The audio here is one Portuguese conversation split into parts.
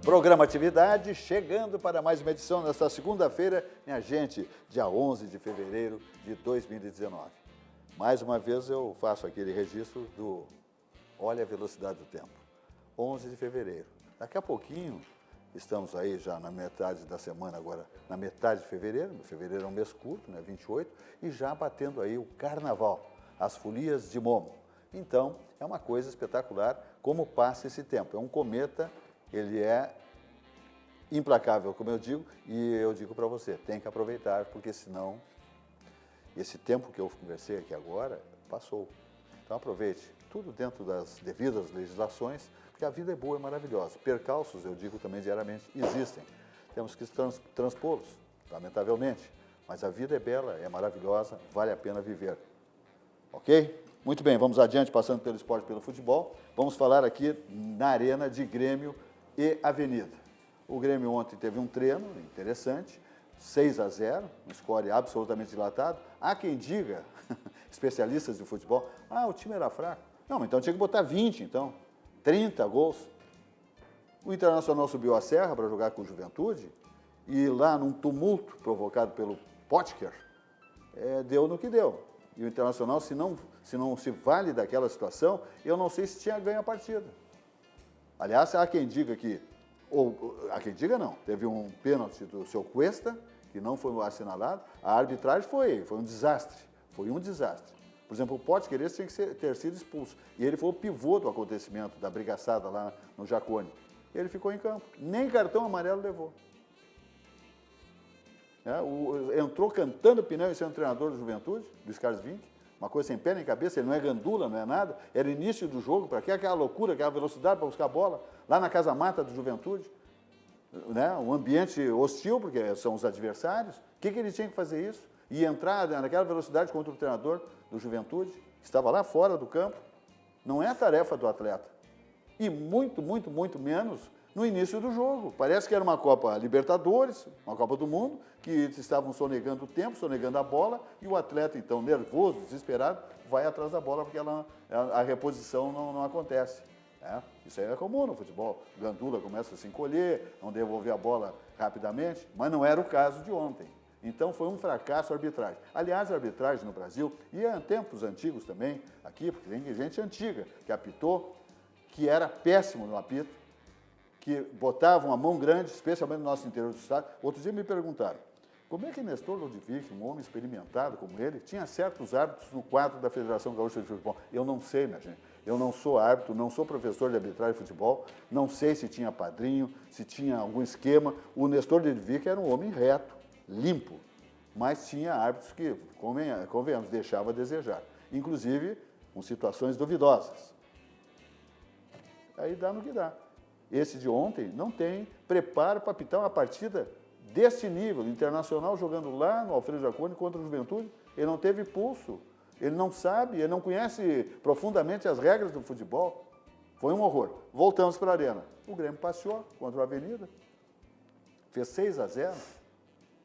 Programa Atividade, chegando para mais uma edição nesta segunda-feira, minha gente, dia 11 de fevereiro de 2019. Mais uma vez eu faço aquele registro do olha a velocidade do tempo. 11 de fevereiro. Daqui a pouquinho, estamos aí já na metade da semana agora, na metade de fevereiro. Fevereiro é um mês curto, né, 28, e já batendo aí o carnaval, as folias de Momo. Então, é uma coisa espetacular como passa esse tempo. É um cometa, ele é implacável, como eu digo, e eu digo para você, tem que aproveitar, porque senão esse tempo que eu conversei aqui agora passou. Então aproveite, tudo dentro das devidas legislações, porque a vida é boa e maravilhosa. Percalços, eu digo também diariamente, existem. Temos que transpô-los, lamentavelmente, mas a vida é bela, é maravilhosa, vale a pena viver. Ok? Muito bem, vamos adiante, passando pelo esporte e pelo futebol. Vamos falar aqui na arena de Grêmio e Avenida. O Grêmio ontem teve um treino interessante, 6-0, um score absolutamente dilatado. Há quem diga, especialistas de futebol, o time era fraco. Não, então tinha que botar 20, então, 30 gols. O Internacional subiu a serra para jogar com o Juventude e lá num tumulto provocado pelo Potker, deu no que deu. E o Internacional, se não se vale daquela situação, eu não sei se tinha ganho a partida. Aliás, há quem diga que, ou há quem diga não, teve um pênalti do seu Cuesta, que não foi assinalado, a arbitragem foi um desastre, Por exemplo, o Potker, esse tinha que ter sido expulso, e ele foi o pivô do acontecimento, da brigaçada lá no Jacone. Ele ficou em campo, nem cartão amarelo levou. Entrou cantando pneu em ser um treinador do Juventude, Luiz Carlos Vinck, uma coisa sem pé nem cabeça, ele não é gandula, não é nada, era o início do jogo, para que aquela loucura, aquela velocidade para buscar a bola, lá na casa mata do Juventude, né? Um ambiente hostil, porque são os adversários, o que ele tinha que fazer isso? E entrar naquela velocidade contra o treinador do Juventude, que estava lá fora do campo, não é a tarefa do atleta. E muito, muito, muito menos no início do jogo. Parece que era uma Copa Libertadores, uma Copa do Mundo, que estavam sonegando o tempo, sonegando a bola, e o atleta, então, nervoso, desesperado, vai atrás da bola, porque a reposição não acontece. Isso aí é comum no futebol. O gandula começa a se encolher, não devolver a bola rapidamente, mas não era o caso de ontem. Então foi um fracasso a arbitragem. Aliás, a arbitragem no Brasil, e em tempos antigos também, aqui, porque tem gente antiga que apitou, que era péssimo no apito, que botavam a mão grande, especialmente no nosso interior do estado. Outro dia me perguntaram, como é que Nestor Ludwig, um homem experimentado como ele, tinha certos árbitros no quadro da Federação Gaúcha de Futebol? Eu não sei, minha gente. Eu não sou árbitro, não sou professor de arbitragem de futebol, não sei se tinha padrinho, se tinha algum esquema. O Nestor Ludwig era um homem reto, limpo, mas tinha árbitros que, convenhamos, deixava a desejar. Inclusive, com situações duvidosas. Aí dá no que dá. Esse de ontem não tem preparo para apitar uma partida deste nível, internacional, jogando lá no Alfredo Jaconi contra o Juventude. Ele não teve pulso, ele não sabe, ele não conhece profundamente as regras do futebol. Foi um horror. Voltamos para a arena. O Grêmio passeou contra a Avenida, fez 6-0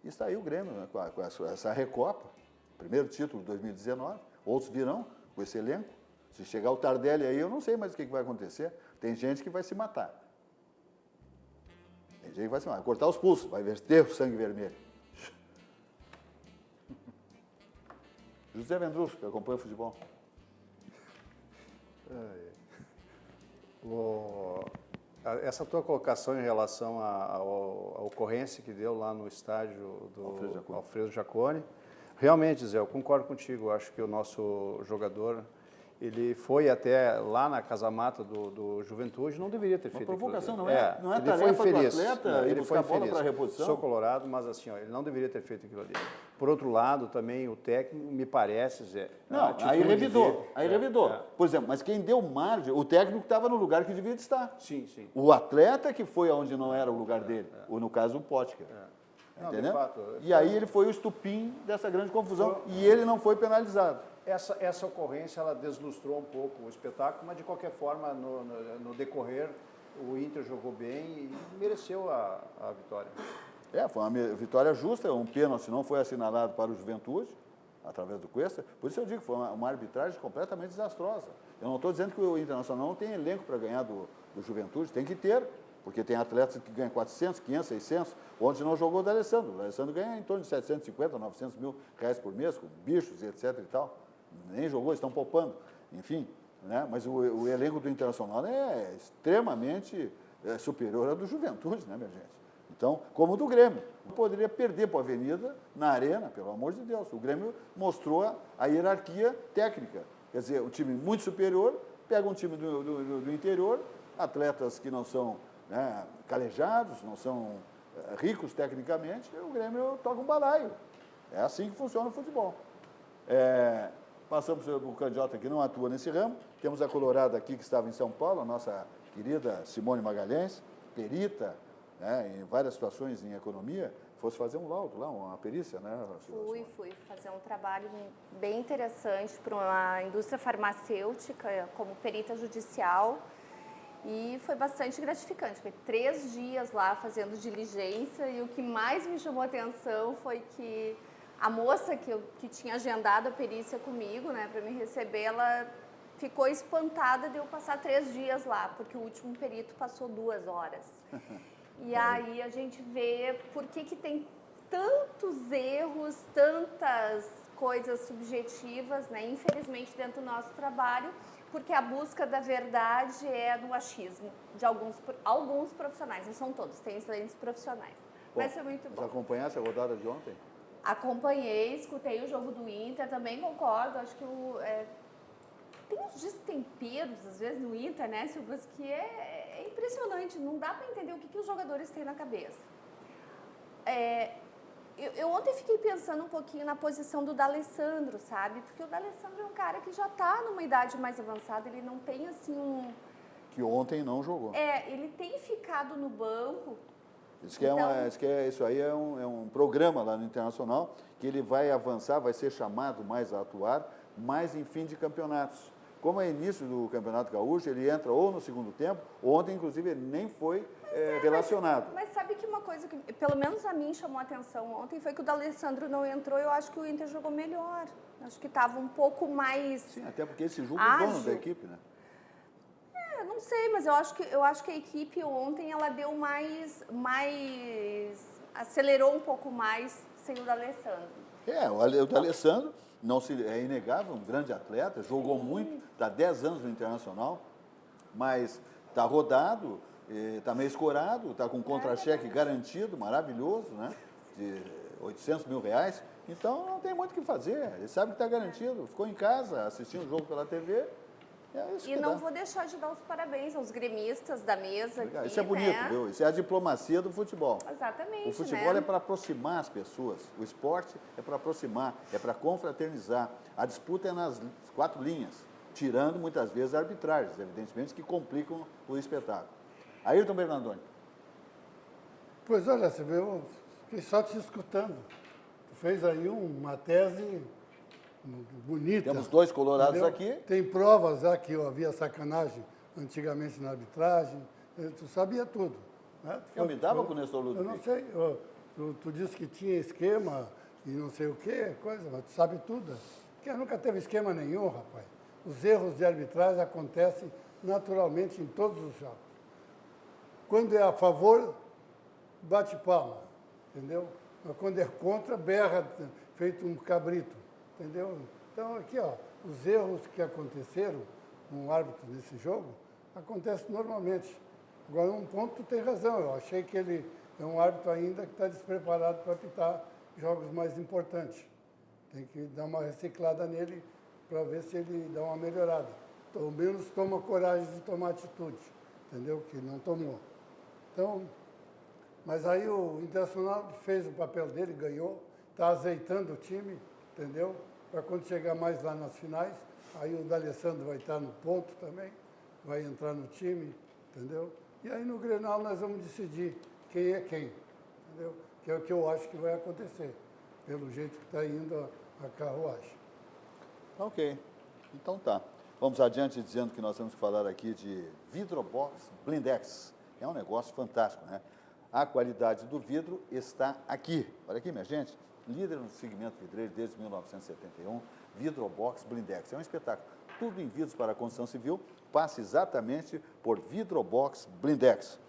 e está aí o Grêmio, né, com essa Recopa, primeiro título de 2019. Outros virão com esse elenco. Se chegar o Tardelli aí, eu não sei mais o que vai acontecer. Tem gente que vai se matar. Tem gente que vai se matar, vai cortar os pulsos, vai verter o sangue vermelho. José Vendrusco, que acompanha o futebol. Essa tua colocação em relação à ocorrência que deu lá no estádio do Alfredo Jaconi, realmente, Zé, eu concordo contigo. Eu acho que o nosso jogador, ele foi até lá na casa-mata do Juventude, não deveria ter feito aquilo. Uma provocação, não é tarefa do atleta ir buscar a bola para a reposição? Sou colorado, mas assim, ele não deveria ter feito aquilo ali. Por outro lado, também o técnico, me parece, Zé... Não, aí revidou. Por exemplo, mas quem deu margem, o técnico estava no lugar que devia estar. Sim, sim. O atleta que foi aonde não era o lugar dele, ou no caso o Potker. Entendeu? De fato, e aí ele foi o estupim dessa grande confusão e ele não foi penalizado. Essa ocorrência, ela deslustrou um pouco o espetáculo, mas de qualquer forma, no decorrer, o Inter jogou bem e mereceu a vitória. Foi uma vitória justa, um pênalti não foi assinalado para o Juventude, através do Cuesta, por isso eu digo que foi uma arbitragem completamente desastrosa. Eu não estou dizendo que o Internacional não tem elenco para ganhar do Juventude, tem que ter, porque tem atletas que ganham 400, 500, 600, onde não jogou o D'Alessandro. O D'Alessandro ganha em torno de 750, 900 mil reais por mês, com bichos e etc e tal. Nem jogou, estão poupando, enfim. Né? Mas o elenco do Internacional é extremamente superior ao do Juventude, né, minha gente? Então, como o do Grêmio. Não poderia perder para a Avenida na Arena, pelo amor de Deus. O Grêmio mostrou a hierarquia técnica. Quer dizer, um time muito superior, pega um time do interior, atletas que não são, né, calejados, não são ricos tecnicamente, e o Grêmio toca um balaio. É assim que funciona o futebol. Passamos o Candiota, que não atua nesse ramo. Temos a Colorada aqui, que estava em São Paulo, a nossa querida Simone Magalhães, perita, né, em várias situações em economia. Fosse fazer um laudo lá, uma perícia, né? Fui fazer um trabalho bem interessante para uma indústria farmacêutica, como perita judicial. E foi bastante gratificante. Foi 3 dias lá fazendo diligência e o que mais me chamou a atenção foi que a moça que tinha agendado a perícia comigo, né, para me receber, ela ficou espantada de eu passar 3 dias lá, porque o último perito passou 2 horas. E aí a gente vê por que tem tantos erros, tantas coisas subjetivas, né, infelizmente dentro do nosso trabalho, porque a busca da verdade é no achismo de alguns profissionais, não são todos, tem excelentes profissionais. Bom, mas foi muito bom. Você acompanhasse a rodada de ontem? Acompanhei, escutei o jogo do Inter, também concordo, acho que tem uns destemperos, às vezes, no Inter, né, Silvas, que é impressionante, não dá para entender o que os jogadores têm na cabeça. Eu ontem fiquei pensando um pouquinho na posição do D'Alessandro, sabe? Porque o D'Alessandro é um cara que já está numa idade mais avançada, ele não tem, assim, Que ontem não jogou. ele tem ficado no banco. Diz que isso aí é um programa lá no Internacional, que ele vai avançar, vai ser chamado mais a atuar, mais em fim de campeonatos. Como é início do Campeonato Gaúcho, ele entra ou no segundo tempo, ontem, inclusive, ele nem foi relacionado. Mas sabe que uma coisa que, pelo menos a mim, chamou a atenção ontem, foi que o D'Alessandro não entrou, eu acho que o Inter jogou melhor. Acho que estava um pouco mais... Sim, até porque esse jogo é o dono da equipe, né? Não sei, mas eu acho que a equipe ontem, ela deu mais acelerou um pouco mais sem o D'Alessandro. O D'Alessandro, é inegável, um grande atleta, jogou muito, está 10 anos no Internacional, mas está rodado, está meio escorado, está com um contra-cheque garantido, maravilhoso, né? De 800 mil reais. Então, não tem muito o que fazer. Ele sabe que está garantido. Ficou em casa, assistindo o jogo pela TV. E não vou deixar de dar os parabéns aos gremistas da mesa. Aqui, isso é bonito, né? Viu? Isso é a diplomacia do futebol. Exatamente. O futebol é para aproximar as pessoas. O esporte é para aproximar, é para confraternizar. A disputa é nas 4 linhas, tirando muitas vezes arbitragens, evidentemente, que complicam o espetáculo. Ayrton Bernardoni. Pois olha, você vê, eu fiquei só te escutando. Tu fez aí uma tese bonita. Temos 2 colorados, entendeu? Aqui. Tem provas já que havia sacanagem antigamente na arbitragem. Tu sabia tudo. Né? Eu me dava com o Nestor Ludwig. Eu não sei. Tu disse que tinha esquema e não sei o quê, coisa, mas tu sabe tudo. Porque nunca teve esquema nenhum, rapaz. Os erros de arbitragem acontecem naturalmente em todos os jogos. Quando é a favor, bate palma, entendeu? Mas quando é contra, berra, feito um cabrito. Entendeu? Então, aqui, ó, os erros que aconteceram com o árbitro nesse jogo, acontecem normalmente. Agora, um ponto tu tem razão, eu achei que ele é um árbitro ainda que está despreparado para apitar jogos mais importantes. Tem que dar uma reciclada nele para ver se ele dá uma melhorada. Pelo menos toma coragem de tomar atitude, entendeu? Que não tomou. Então, mas aí o Internacional fez o papel dele, ganhou, está azeitando o time, entendeu? Para quando chegar mais lá nas finais, aí o D'Alessandro vai estar no ponto também, vai entrar no time, entendeu? E aí no Grenal nós vamos decidir quem é quem, entendeu? Que é o que eu acho que vai acontecer, pelo jeito que está indo a carruagem. Ok, então tá. Vamos adiante dizendo que nós temos que falar aqui de Vidrobox Blindex. É um negócio fantástico, né? A qualidade do vidro está aqui. Olha aqui, minha gente. Líder no segmento vidreiro desde 1971, Vidrobox Blindex. É um espetáculo. Tudo em vidros para a construção civil passa exatamente por Vidrobox Blindex.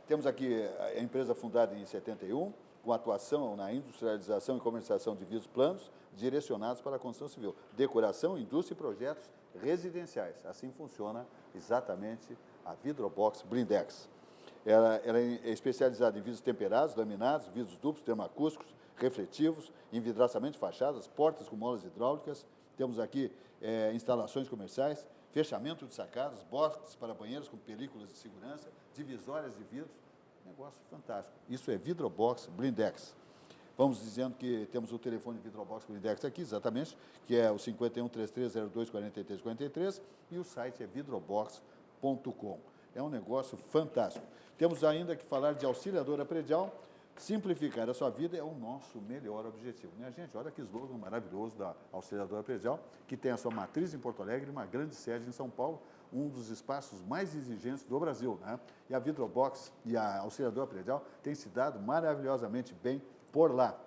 Temos aqui a empresa fundada em 71, com atuação na industrialização e comercialização de vidros planos, direcionados para a construção civil, decoração, indústria e projetos residenciais. Assim funciona exatamente a Vidrobox Blindex. Ela é especializada em vidros temperados, laminados, vidros duplos, termoacústicos, refletivos, envidraçamento de fachadas, portas com molas hidráulicas. Temos aqui instalações comerciais, fechamento de sacadas, boxes para banheiros com películas de segurança, divisórias de vidros. Negócio fantástico. Isso é Vidrobox Blindex. Vamos dizendo que temos o telefone Vidrobox Blindex aqui, exatamente, que é o 5133024343 e o site é vidrobox.com. É um negócio fantástico. Temos ainda que falar de auxiliadora predial. Simplificar a sua vida é o nosso melhor objetivo. Minha gente, olha que slogan maravilhoso da auxiliadora predial, que tem a sua matriz em Porto Alegre e uma grande sede em São Paulo, um dos espaços mais exigentes do Brasil, né? E a Vidrobox e a auxiliadora predial têm se dado maravilhosamente bem por lá,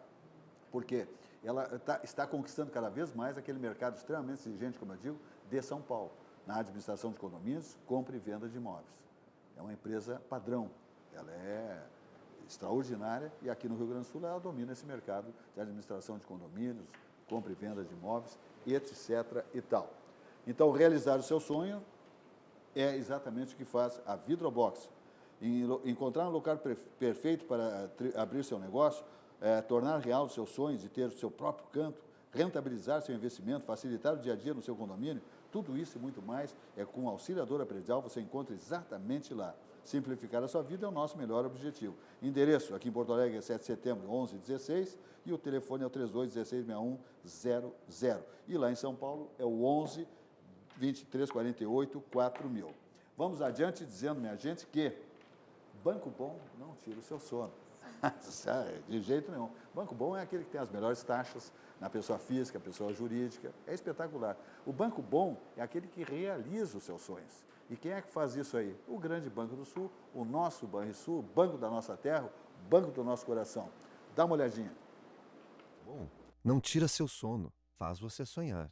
porque ela está conquistando cada vez mais aquele mercado extremamente exigente, como eu digo, de São Paulo, na administração de condomínios, compra e venda de imóveis. É uma empresa padrão, ela é extraordinária e aqui no Rio Grande do Sul ela domina esse mercado de administração de condomínios, compra e venda de imóveis, etc. e tal. Então, realizar o seu sonho é exatamente o que faz a Vidrobox. Encontrar um lugar perfeito para abrir seu negócio, tornar real os seus sonhos de ter o seu próprio canto, rentabilizar seu investimento, facilitar o dia a dia no seu condomínio, tudo isso e muito mais com a auxiliadora predial, você encontra exatamente lá. Simplificar a sua vida é o nosso melhor objetivo. Endereço aqui em Porto Alegre é 7 de setembro, 1116, e o telefone é o 32166100. E lá em São Paulo é o 11 2348 4000. Vamos adiante dizendo, minha gente, que banco bom não tira o seu sono. De jeito nenhum. Banco bom é aquele que tem as melhores taxas na pessoa física, pessoa jurídica. É espetacular. O banco bom é aquele que realiza os seus sonhos. E quem é que faz isso aí? O grande Banco do Sul, o nosso Banrisul, o banco da nossa terra, o banco do nosso coração. Dá uma olhadinha. Bom, não tira seu sono, faz você sonhar.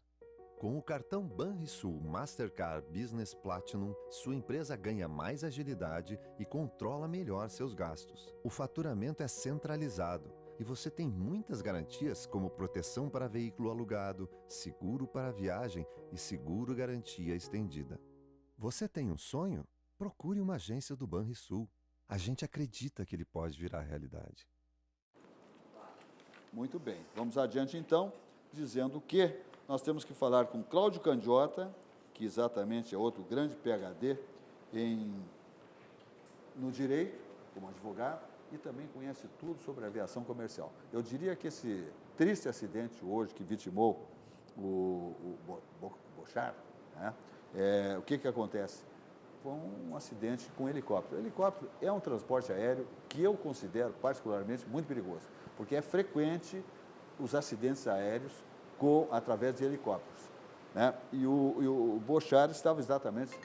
Com o cartão Banrisul Mastercard Business Platinum, sua empresa ganha mais agilidade e controla melhor seus gastos. O faturamento é centralizado e você tem muitas garantias como proteção para veículo alugado, seguro para viagem e seguro garantia estendida. Você tem um sonho? Procure uma agência do Banrisul. A gente acredita que ele pode virar realidade. Muito bem. Vamos adiante, então, dizendo que nós temos que falar com Cláudio Candiota, que exatamente é outro grande PhD no direito, como advogado, e também conhece tudo sobre aviação comercial. Eu diria que esse triste acidente hoje que vitimou o Bochart, né? O que acontece? Foi um acidente com helicóptero. O helicóptero é um transporte aéreo que eu considero particularmente muito perigoso, porque é frequente os acidentes aéreos através de helicópteros, né? E o Bochart estava exatamente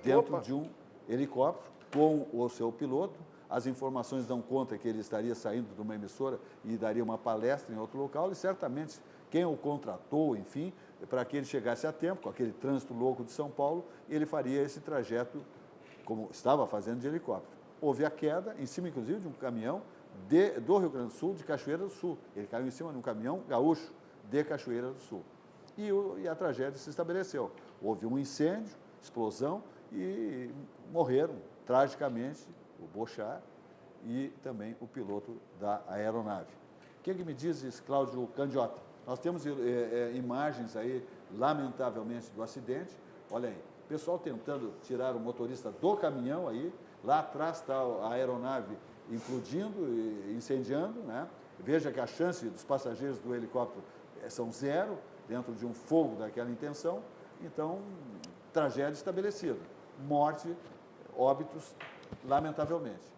dentro de um helicóptero com o seu piloto. As informações dão conta que ele estaria saindo de uma emissora e daria uma palestra em outro local, e certamente quem o contratou, enfim, para que ele chegasse a tempo, com aquele trânsito louco de São Paulo, ele faria esse trajeto, como estava fazendo, de helicóptero. Houve a queda, em cima, inclusive, de um caminhão do Rio Grande do Sul, de Cachoeira do Sul. Ele caiu em cima de um caminhão gaúcho de Cachoeira do Sul. E a tragédia se estabeleceu. Houve um incêndio, explosão, e morreram, tragicamente, o Bochart e também o piloto da aeronave. O que me diz, Cláudio Candiota? Nós temos imagens aí, lamentavelmente, do acidente. Olha aí, o pessoal tentando tirar o motorista do caminhão aí, lá atrás está a aeronave implodindo e incendiando, né? Veja que a chance dos passageiros do helicóptero são zero, dentro de um fogo daquela intenção. Então, tragédia estabelecida. Morte, óbitos, lamentavelmente.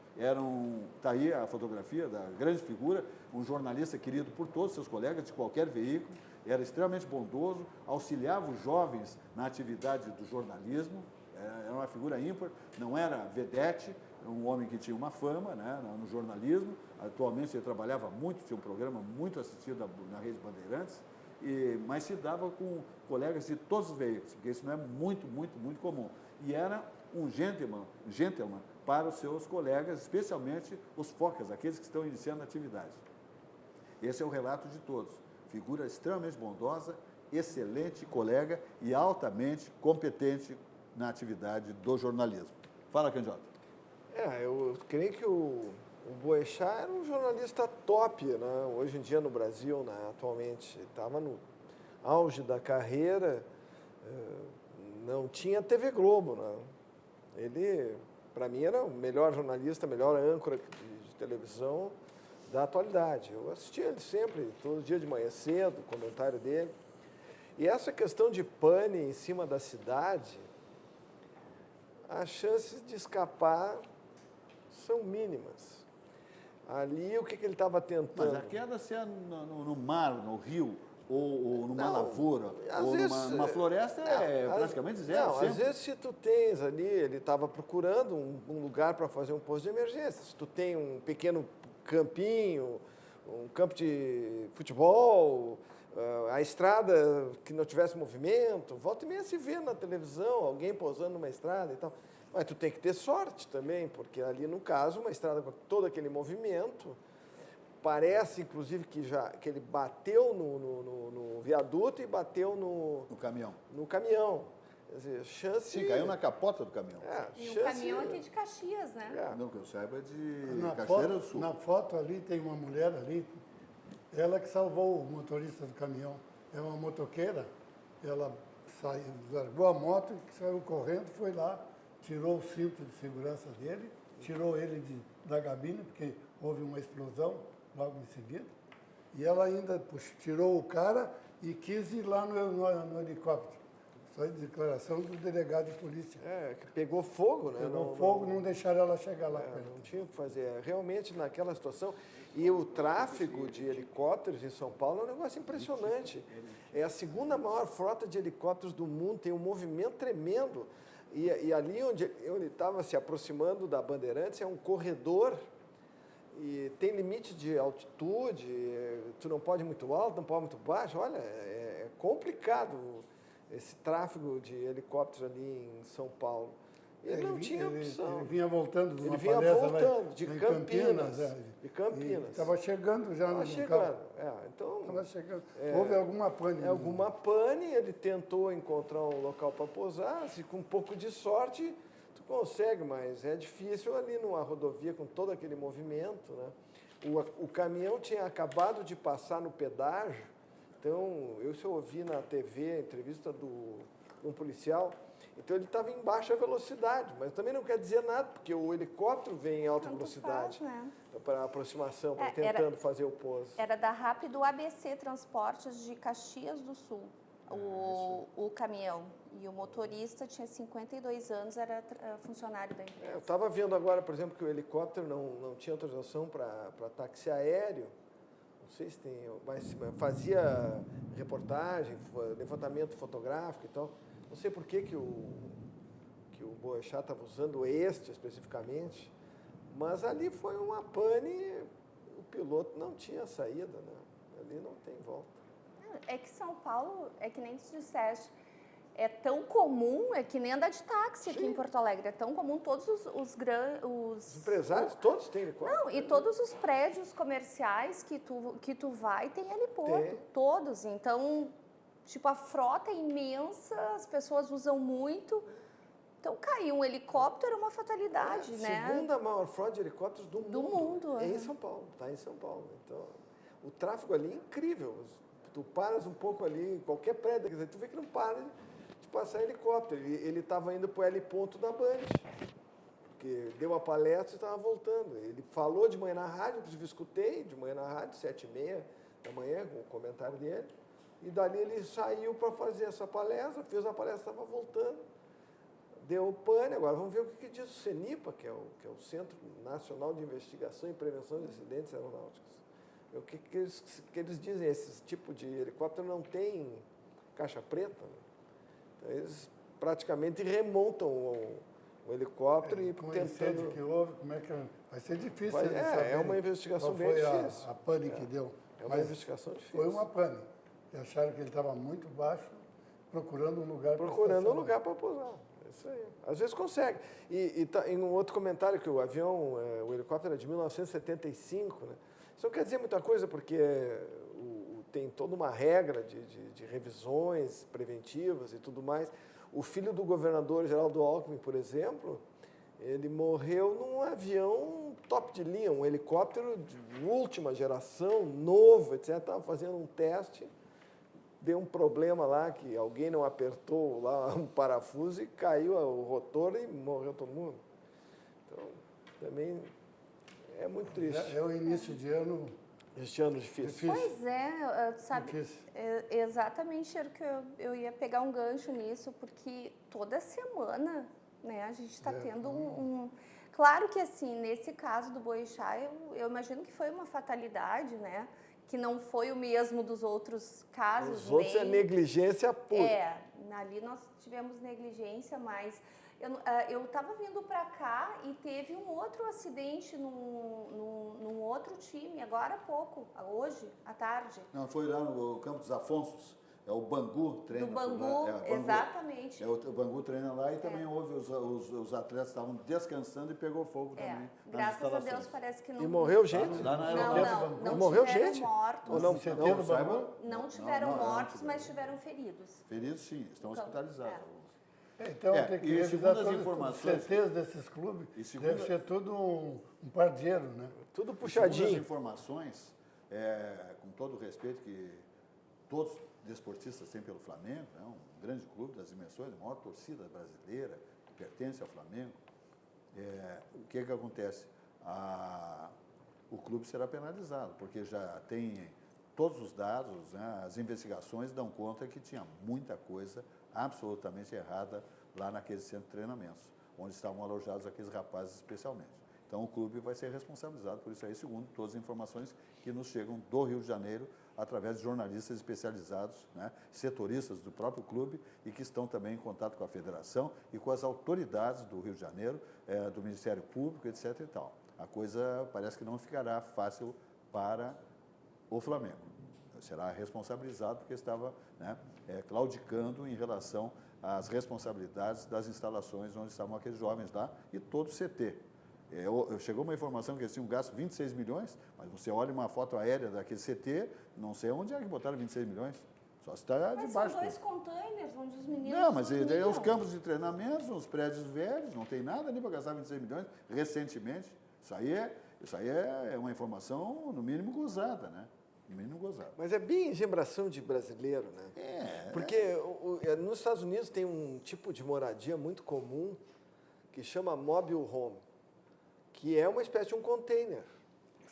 Está aí a fotografia da grande figura, um jornalista querido por todos seus colegas de qualquer veículo, era extremamente bondoso, auxiliava os jovens na atividade do jornalismo, era uma figura ímpar, não era vedete, um homem que tinha uma fama, né, no jornalismo. Atualmente ele trabalhava muito, tinha um programa muito assistido na Rede Bandeirantes, mas se dava com colegas de todos os veículos, porque isso não é muito comum. E era um gentleman para os seus colegas, especialmente os focas, aqueles que estão iniciando a atividade. Esse é o relato de todos. Figura extremamente bondosa, excelente colega e altamente competente na atividade do jornalismo. Fala, Candiota. Eu creio que o Boechat era um jornalista top, né? Hoje em dia no Brasil, né? Atualmente. Ele estava no auge da carreira, não tinha TV Globo. Né? Ele, para mim, era o melhor jornalista, melhor âncora de televisão da atualidade. Eu assistia ele sempre, todo dia de manhã cedo, o comentário dele. E essa questão de pane em cima da cidade, as chances de escapar são mínimas. Ali, o que ele estava tentando? Mas a queda, se é no mar, no rio, ou numa lavoura, ou numa floresta, praticamente zero. Não, às vezes, se tu tens ali, ele estava procurando um lugar para fazer um posto de emergência. Se tu tem um pequeno campinho, um campo de futebol, a estrada que não tivesse movimento, volta e meia se vê na televisão, alguém pousando numa estrada e tal. Mas tu tem que ter sorte também, porque ali, no caso, uma estrada com todo aquele movimento, parece, inclusive, que ele bateu no viaduto e bateu no caminhão. No caminhão. Quer dizer, chance... Sim, caiu na capota do caminhão. E o caminhão aqui de Caxias, né? Não, que eu saiba, é de Caxias do Sul. Na foto ali tem uma mulher ali, ela que salvou o motorista do caminhão. É uma motoqueira, ela largou a moto, saiu correndo, foi lá, tirou o cinto de segurança dele, tirou ele da cabine, porque houve uma explosão logo em seguida, e ela ainda tirou o cara e quis ir lá no helicóptero. Isso aí é declaração do delegado de polícia. Que pegou fogo, né? Pegou fogo, não deixaram ela chegar lá. Não tinha o que fazer. Realmente, naquela situação... E o tráfego de helicópteros em São Paulo é um negócio impressionante. É a segunda maior frota de helicópteros do mundo, tem um movimento tremendo. E ali onde ele estava se aproximando da Bandeirantes é um corredor e tem limite de altitude, tu não pode ir muito alto, não pode ir muito baixo. Olha, é complicado esse tráfego de helicópteros ali em São Paulo. Ele não tinha opção. Ele vinha voltando de uma palestra de Campinas. De Campinas. Estava chegando já no chegando. carro. Então, estava chegando. Houve alguma pane. Alguma pane, ele tentou encontrar um local para pousar, se com um pouco de sorte tu consegue, mas é difícil ali numa rodovia com todo aquele movimento, né? O caminhão tinha acabado de passar no pedágio, então eu ouvi na TV a entrevista de um policial. Então, ele estava em baixa velocidade, mas também não quer dizer nada, porque o helicóptero vem em alta velocidade para aproximação, tentando fazer o pouso. Era da Rápido ABC Transportes de Caxias do Sul, o caminhão. E o motorista tinha 52 anos, era funcionário da empresa. Eu estava vendo agora, por exemplo, que o helicóptero não tinha autorização para táxi aéreo. Não sei se tem, mas fazia reportagem, levantamento fotográfico e tal. Não sei por que o Boechat estava usando este especificamente, mas ali foi uma pane, o piloto não tinha saída, né? Ali não tem volta. É que São Paulo, é que nem tu disseste, é tão comum, é que nem andar de táxi aqui em Porto Alegre, é tão comum, todos os empresários, todos têm helicóptero. Não, e todos os prédios comerciais que tu vai tem heliporto, todos, então... Tipo, a frota é imensa, as pessoas usam muito. Então, cair um helicóptero é uma fatalidade, né? A segunda maior frota de helicópteros do mundo. É em São Paulo, está em São Paulo. Então, o tráfego ali é incrível. Tu paras um pouco ali, em qualquer prédio, quer dizer, tu vê que não para de passar helicóptero. Ele estava indo para o heliponto da Band, porque deu a palestra e estava voltando. Ele falou de manhã na rádio, inclusive escutei de manhã na rádio, 7h30 da manhã, com o comentário dele. E dali ele saiu para fazer essa palestra, fez a palestra, estava voltando, deu pane. Agora vamos ver o que diz o CENIPA, que é o Centro Nacional de Investigação e Prevenção de Acidentes Aeronáuticos. O que eles dizem? Esse tipo de helicóptero não tem caixa preta, né? Então eles praticamente remontam o helicóptero e com tentando... que houve, como é que vai ser difícil saber. É uma investigação bem difícil. A pane que deu. É uma investigação difícil. Foi uma pane. E acharam que ele estava muito baixo, procurando um lugar para pousar. Isso aí. Às vezes consegue. E em um outro comentário que o avião, o helicóptero é de 1975, né? Isso não quer dizer muita coisa, porque tem toda uma regra de revisões preventivas e tudo mais. O filho do governador Geraldo Alckmin, por exemplo, ele morreu num avião top de linha, um helicóptero de última geração, novo, etc. Estava fazendo um teste, deu um problema lá que alguém não apertou lá um parafuso e caiu o rotor e morreu todo mundo. Então, também é muito triste. É o início de ano. Este ano difícil. Pois é, sabe, Difícil. exatamente era que eu ia pegar um gancho nisso, porque toda semana, né, a gente está tendo Claro que, assim, nesse caso do Boechat, eu imagino que foi uma fatalidade, né, que não foi o mesmo dos outros casos. Os outros é negligência pura. Ali nós tivemos negligência, mas eu estava vindo para cá e teve um outro acidente num outro time, agora há pouco, hoje, à tarde. Não, foi lá no Campo dos Afonsos. É o Bangu treina. Do Bangu, lá. exatamente. O Bangu treina lá e também houve os atletas estavam descansando e pegou fogo também. Graças a Deus parece que não. E morreu gente? Lá na Não morreu tiveram gente? mortos. Ou não saiba? Não tiveram Não, mortos, mas tiveram feridos. Feridos, sim, estão hospitalizados. Então, tem que e revisar segundo as todos os informações- CTs desses clubes. E segundo- Deve ser tudo um pardieiro, né? Tudo Segundo as puxadinho. informações, com todo o respeito que todos os desportistas têm pelo Flamengo, é um grande clube das dimensões, a maior torcida brasileira, que pertence ao Flamengo, o que acontece? O clube será penalizado, porque já tem todos os dados, né, as investigações dão conta que tinha muita coisa absolutamente errada lá naquele centro de treinamentos, onde estavam alojados aqueles rapazes especialmente. Então, o clube vai ser responsabilizado por isso aí, segundo todas as informações que nos chegam do Rio de Janeiro, através de jornalistas especializados, né, setoristas do próprio clube e que estão também em contato com a federação e com as autoridades do Rio de Janeiro, do Ministério Público, etc. e tal. A coisa parece que não ficará fácil para o Flamengo. Será responsabilizado porque estava, né, claudicando em relação às responsabilidades das instalações onde estavam aqueles jovens lá e todo o CT. Chegou uma informação que eles tinham gasto 26 milhões, mas você olha uma foto aérea daquele CT, não sei onde é que botaram 26 milhões. Só se está Mas debaixo. são 2 containers onde os meninos Não, mas dormiam. os campos de treinamento, os prédios velhos, não tem nada ali para gastar 26 milhões recentemente. Isso aí é uma informação, no mínimo, gozada, né? No mínimo, gozada. Mas é bem engembração de brasileiro, né? Porque nos Estados Unidos tem um tipo de moradia muito comum que chama mobile home, que é uma espécie de um container.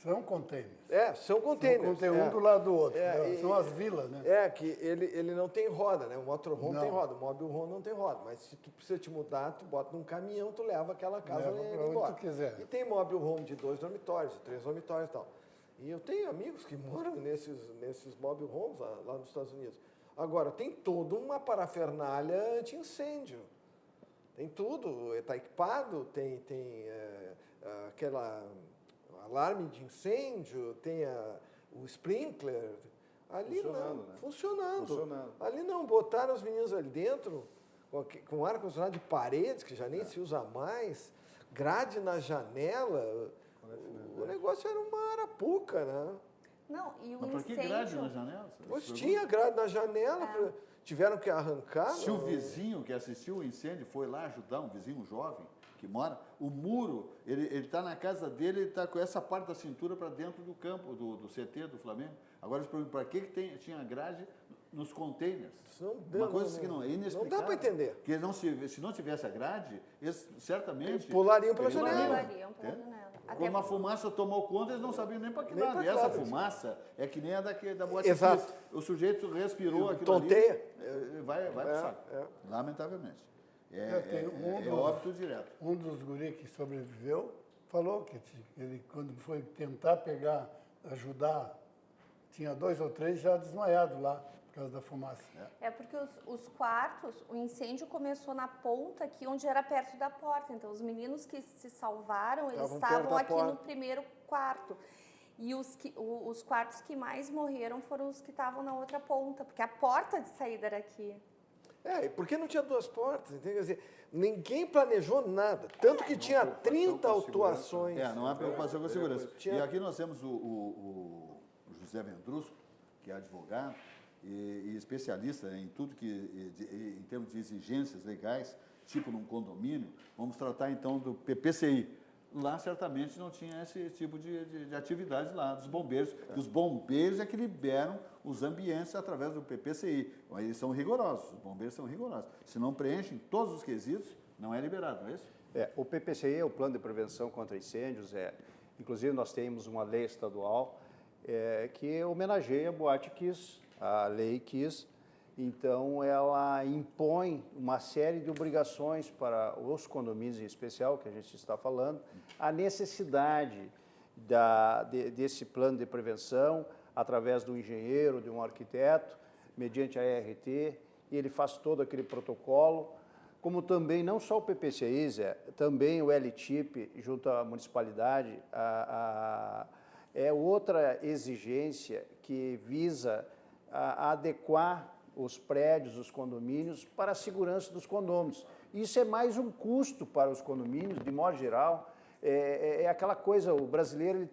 São containers. São containers. Um do lado do outro. São as vilas, né? Que ele não tem roda, né? O motorhome tem roda, o mobile home não tem roda. Mas se tu precisa te mudar, tu bota num caminhão, tu leva aquela casa Leva pra onde embora. tu quiser. E tem mobile home de 2 dormitórios, de 3 dormitórios e tal. E eu tenho amigos que moram nesses mobile homes lá nos Estados Unidos. Agora, tem toda uma parafernália anti-incêndio. Tem tudo, está equipado, tem aquela alarme de incêndio, tem o sprinkler. Ali funcionando. Ali não, botaram os meninos ali dentro, com ar-condicionado de paredes, que já nem se usa mais, grade na janela. O negócio era uma arapuca, né? Não, e o Mas por que incêndio... grade na janela? Pois tinha grade na janela, tiveram que arrancar. Se o vizinho que assistiu o incêndio foi lá ajudar, um vizinho jovem que mora, o muro, ele está na casa dele, ele está com essa parte da cintura para dentro do campo, do CT do Flamengo. Agora, para que tinha grade nos containers? Uma coisa que não é inexplicável. Não dá para entender. Porque se não tivesse a grade, eles certamente... Pulariam pela janela. Pulariam pela janela. Quando uma fumaça tomou conta, eles não sabiam nem para que lado. E essa fumaça é que nem a da boate. Exato. O sujeito respirou aquilo tonteia. ali, vai pro saco. Lamentavelmente. É óbito direto. Um dos guris que sobreviveu falou que ele, quando foi tentar ajudar, tinha 2 ou 3 já desmaiados lá, por causa da fumaça. Porque os quartos, o incêndio começou na ponta aqui, onde era perto da porta. Então, os meninos que se salvaram, eles estavam aqui no primeiro quarto. E os quartos que mais morreram foram os que estavam na outra ponta, porque a porta de saída era aqui. Porque não tinha duas portas, entendeu? Quer dizer, ninguém planejou nada. Tanto que tinha 30 autuações. Não há preocupação com a segurança. Tinha- E aqui nós temos o José Vendrusco, que é advogado e especialista em tudo em termos de exigências legais, tipo num condomínio. Vamos tratar então do PPCI. Lá certamente não tinha esse tipo de atividade lá, dos bombeiros. Os bombeiros é que liberam os ambientes através do PPCI. Eles são rigorosos, os bombeiros são rigorosos. Se não preenchem todos os quesitos, não é liberado, não é isso? O PPCI é o Plano de Prevenção contra Incêndios. Inclusive, nós temos uma lei estadual que homenageia a Boate Kiss, a Lei Kiss. Então, ela impõe uma série de obrigações para os condomínios em especial, que a gente está falando, a necessidade desse plano de prevenção, através do engenheiro, de um arquiteto, mediante a ART, e ele faz todo aquele protocolo, como também, não só o PPCI, também o LTIP, junto à municipalidade, é outra exigência que visa adequar os prédios, os condomínios, para a segurança dos condôminos. Isso é mais um custo para os condomínios, de modo geral. É aquela coisa, o brasileiro ele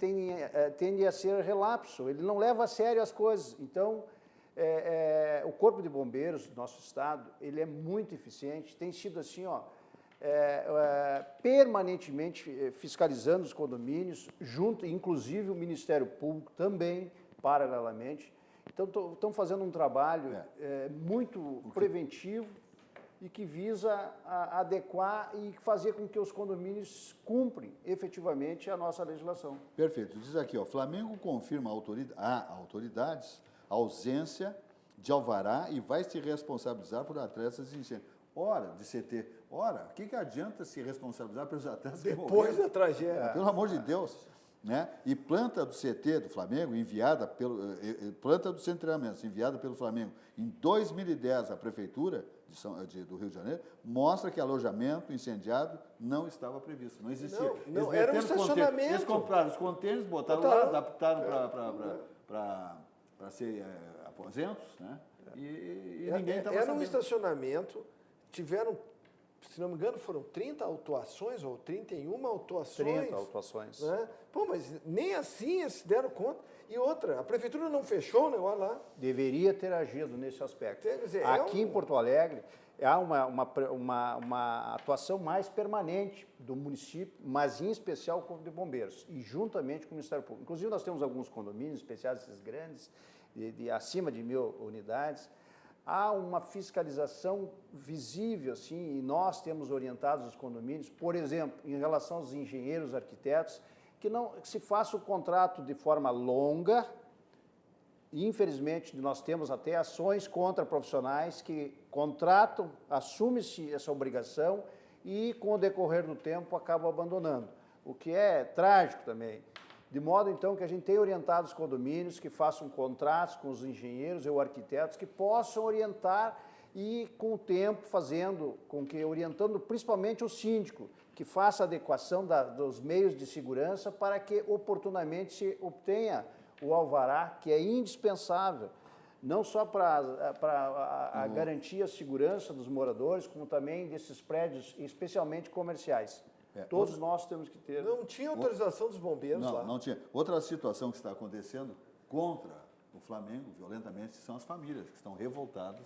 tende a ser relapso, ele não leva a sério as coisas. Então, o Corpo de Bombeiros do nosso estado, ele é muito eficiente, tem sido assim, permanentemente fiscalizando os condomínios, junto, inclusive o Ministério Público também, paralelamente. Então, estão fazendo um trabalho muito preventivo e que visa adequar e fazer com que os condomínios cumprem efetivamente a nossa legislação. Perfeito. Diz aqui, Flamengo confirma a autoridades a ausência de alvará e vai se responsabilizar por atletas de incêndio. Ora, de CT. Ora, o que adianta se responsabilizar pelos atletas Depois da tragédia. Pelo amor de Deus. Né? E planta do CT do Flamengo, planta do Centro de Treinamentos, enviada pelo Flamengo em 2010 à Prefeitura do Rio de Janeiro, mostra que alojamento incendiado não estava previsto, não existia. Não era um estacionamento. Eles compraram os contêineres, botaram lá, adaptaram para ser aposentos, né? E ninguém estava sabendo. Era um estacionamento, tiveram, se não me engano, foram 30 autuações ou 31 autuações. 30 autuações. Né? Mas nem assim eles se deram conta. E outra, a prefeitura não fechou o negócio lá. Deveria ter agido nesse aspecto. Quer dizer, aqui em Porto Alegre, há uma atuação mais permanente do município, mas em especial o Corpo de Bombeiros, e juntamente com o Ministério Público. Inclusive, nós temos alguns condomínios especiais, esses grandes, acima de 1.000 unidades. Há uma fiscalização visível, assim, e nós temos orientado os condomínios, por exemplo, em relação aos engenheiros, arquitetos, que se faça o contrato de forma longa. E, infelizmente, nós temos até ações contra profissionais que contratam, assume-se essa obrigação e, com o decorrer do tempo, acabam abandonando, o que é trágico também. De modo, então, que a gente tem orientado os condomínios que façam contratos com os engenheiros ou arquitetos que possam orientar e, com o tempo, orientando principalmente o síndico, que faça a adequação dos meios de segurança para que, oportunamente, se obtenha o alvará, que é indispensável, não só para garantir a segurança dos moradores, como também desses prédios, especialmente comerciais. Todos nós temos que ter. Não tinha autorização dos bombeiros lá. Não tinha. Outra situação que está acontecendo contra o Flamengo, violentamente, são as famílias que estão revoltadas,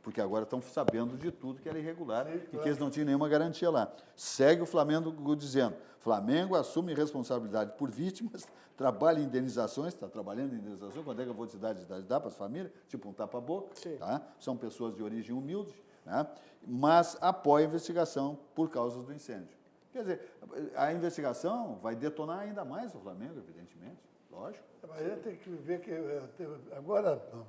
porque agora estão sabendo de tudo que era irregular e que eles não tinham nenhuma garantia lá. Segue o Flamengo dizendo, Flamengo assume responsabilidade por vítimas, trabalha em indenizações, está trabalhando em indenização, quando é que eu vou te dar para as famílias? Tipo um tapa-boca, tá? São pessoas de origem humilde, né? Mas apoia a investigação por causa do incêndio. Quer dizer, a investigação vai detonar ainda mais o Flamengo, evidentemente, lógico. Mas a gente tem que ver que agora, no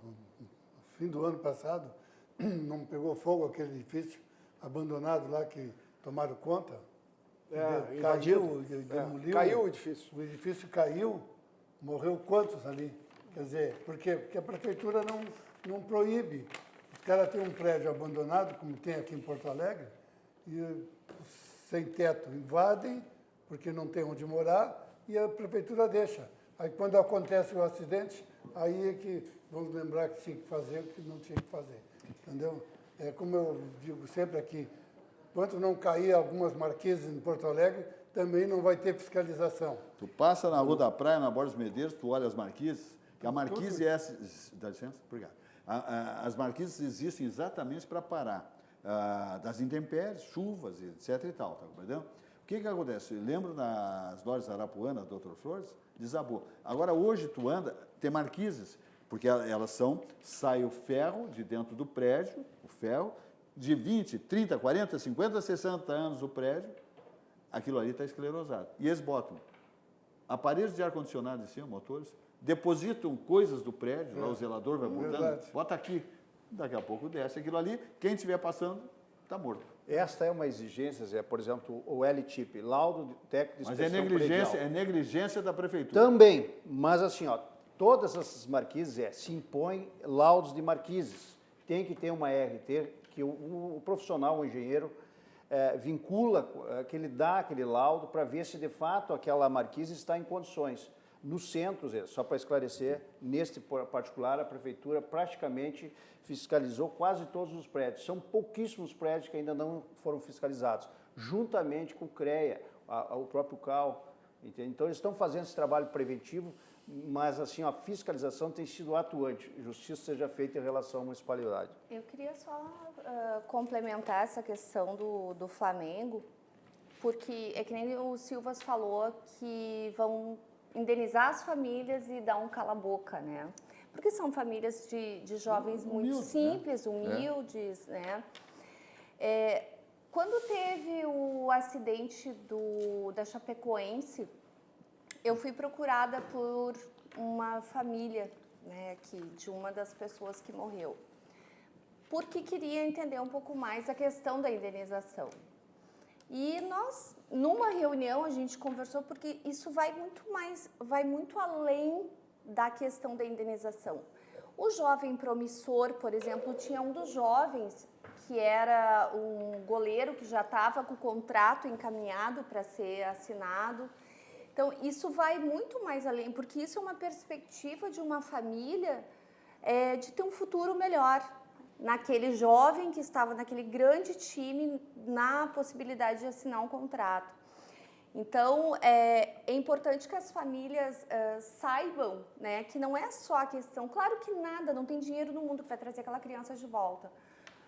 fim do ano passado, não pegou fogo aquele edifício abandonado lá que tomaram conta? Caiu, demoliu. Caiu o edifício. O edifício caiu, morreu quantos ali? Quer dizer, por quê? Porque a prefeitura não proíbe. Os caras têm um prédio abandonado, como tem aqui em Porto Alegre, e sem teto invadem, porque não tem onde morar, e a prefeitura deixa. Aí quando acontece o acidente, aí é que vamos lembrar que tinha que fazer o que não tinha que fazer. Entendeu? como eu digo sempre aqui, enquanto não cair algumas marquises em Porto Alegre, também não vai ter fiscalização. Tu passa na Rua da Praia, na Borges Medeiros, tu olha as marquises, que a marquise é... Dá licença? Obrigado. As marquises existem exatamente para parar das intempéries, chuvas, etc. e tal, tá compreendendo? O que acontece? Eu lembro nas lojas Arapuana, Dr. Flores, desabou. Agora, hoje, tu anda, tem marquises, porque elas sai o ferro de dentro do prédio, o ferro, de 20, 30, 40, 50, 60 anos o prédio, aquilo ali está esclerosado. E eles botam aparelhos de ar-condicionado em cima, motores, depositam coisas do prédio, lá o zelador vai botando, bota aqui, daqui a pouco desce aquilo ali, quem estiver passando está morto. Esta é uma exigência, Zé, por exemplo, o LTIP, laudo técnico de inspeção Mas é negligência da prefeitura. Também, mas assim, ó, todas essas marquises se impõem laudos de marquises. Tem que ter uma RT que o profissional, o engenheiro, vincula, que ele dá aquele laudo para ver se de fato aquela marquise está em condições. No centro, Zé, só para esclarecer, neste particular, a prefeitura praticamente fiscalizou quase todos os prédios. São pouquíssimos prédios que ainda não foram fiscalizados, juntamente com o CREA, o próprio CAL. Entende? Então, eles estão fazendo esse trabalho preventivo, mas assim, a fiscalização tem sido atuante. Justiça seja feita em relação à municipalidade. Eu queria só complementar essa questão do Flamengo, porque é que nem o Silvas falou que vão indenizar as famílias e dar um cala-boca, né? Porque são famílias de jovens muito simples, humildes, né? Quando teve o acidente da Chapecoense, eu fui procurada por uma família, né, aqui, de uma das pessoas que morreu, porque queria entender um pouco mais a questão da indenização. E nós, numa reunião, a gente conversou, porque isso vai muito além da questão da indenização. O jovem promissor, por exemplo, tinha um dos jovens que era um goleiro que já estava com o contrato encaminhado para ser assinado. Então, isso vai muito mais além, porque isso é uma perspectiva de uma família de ter um futuro melhor. Naquele jovem que estava naquele grande time, na possibilidade de assinar um contrato. Então, é importante que as famílias saibam, né, que não é só a questão... Claro que não tem dinheiro no mundo que vai trazer aquela criança de volta,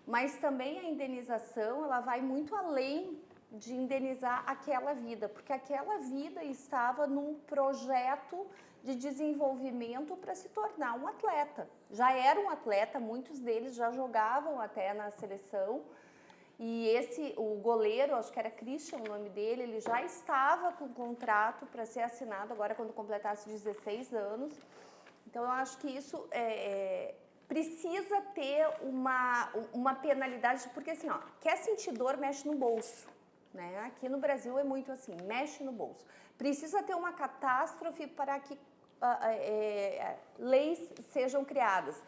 mas também a indenização, ela vai muito além de indenizar aquela vida, porque aquela vida estava num projeto de desenvolvimento para se tornar um atleta. Já era um atleta, muitos deles já jogavam até na seleção, e o goleiro, acho que era Christian o nome dele, ele já estava com contrato para ser assinado agora quando completasse 16 anos. Então, eu acho que isso precisa ter uma penalidade, porque assim, ó, quer sentir dor, mexe no bolso. Né? Aqui no Brasil é muito assim, mexe no bolso. Precisa ter uma catástrofe para que leis sejam criadas.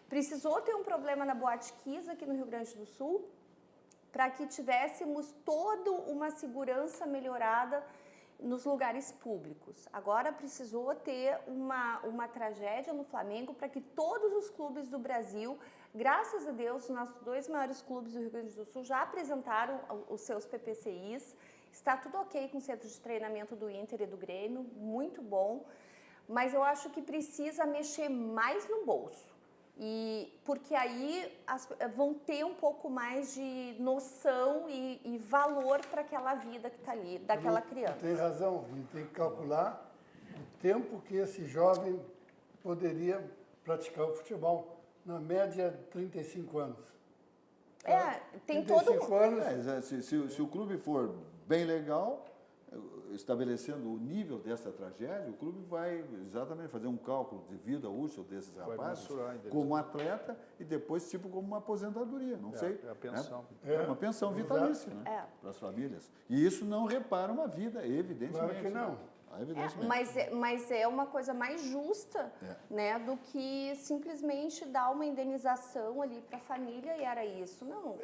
Precisou ter um problema na Boate Kiss aqui no Rio Grande do Sul para que tivéssemos toda uma segurança melhorada nos lugares públicos. Agora precisou ter uma tragédia no Flamengo para que todos os clubes do Brasil, graças a Deus, os nossos 2 maiores clubes do Rio Grande do Sul já apresentaram os seus PPCIs. Está tudo ok com o centro de treinamento do Inter e do Grêmio, muito bom. Mas eu acho que precisa mexer mais no bolso. Porque aí vão ter um pouco mais de noção e valor para aquela vida que está ali, daquela criança. Tem razão, a gente tem que calcular o tempo que esse jovem poderia praticar o futebol. Na média, 35 anos. Tem 35 todo... anos. Se o clube for bem legal, estabelecendo o nível dessa tragédia, o clube vai exatamente fazer um cálculo de vida útil desses rapazes como atleta e depois tipo como uma aposentadoria, não sei. É a pensão. É uma pensão vitalícia, né? Para as famílias. E isso não repara uma vida, evidentemente. Claro que não. Mas é uma coisa mais justa, né, do que simplesmente dar uma indenização ali para a família e era isso. Não,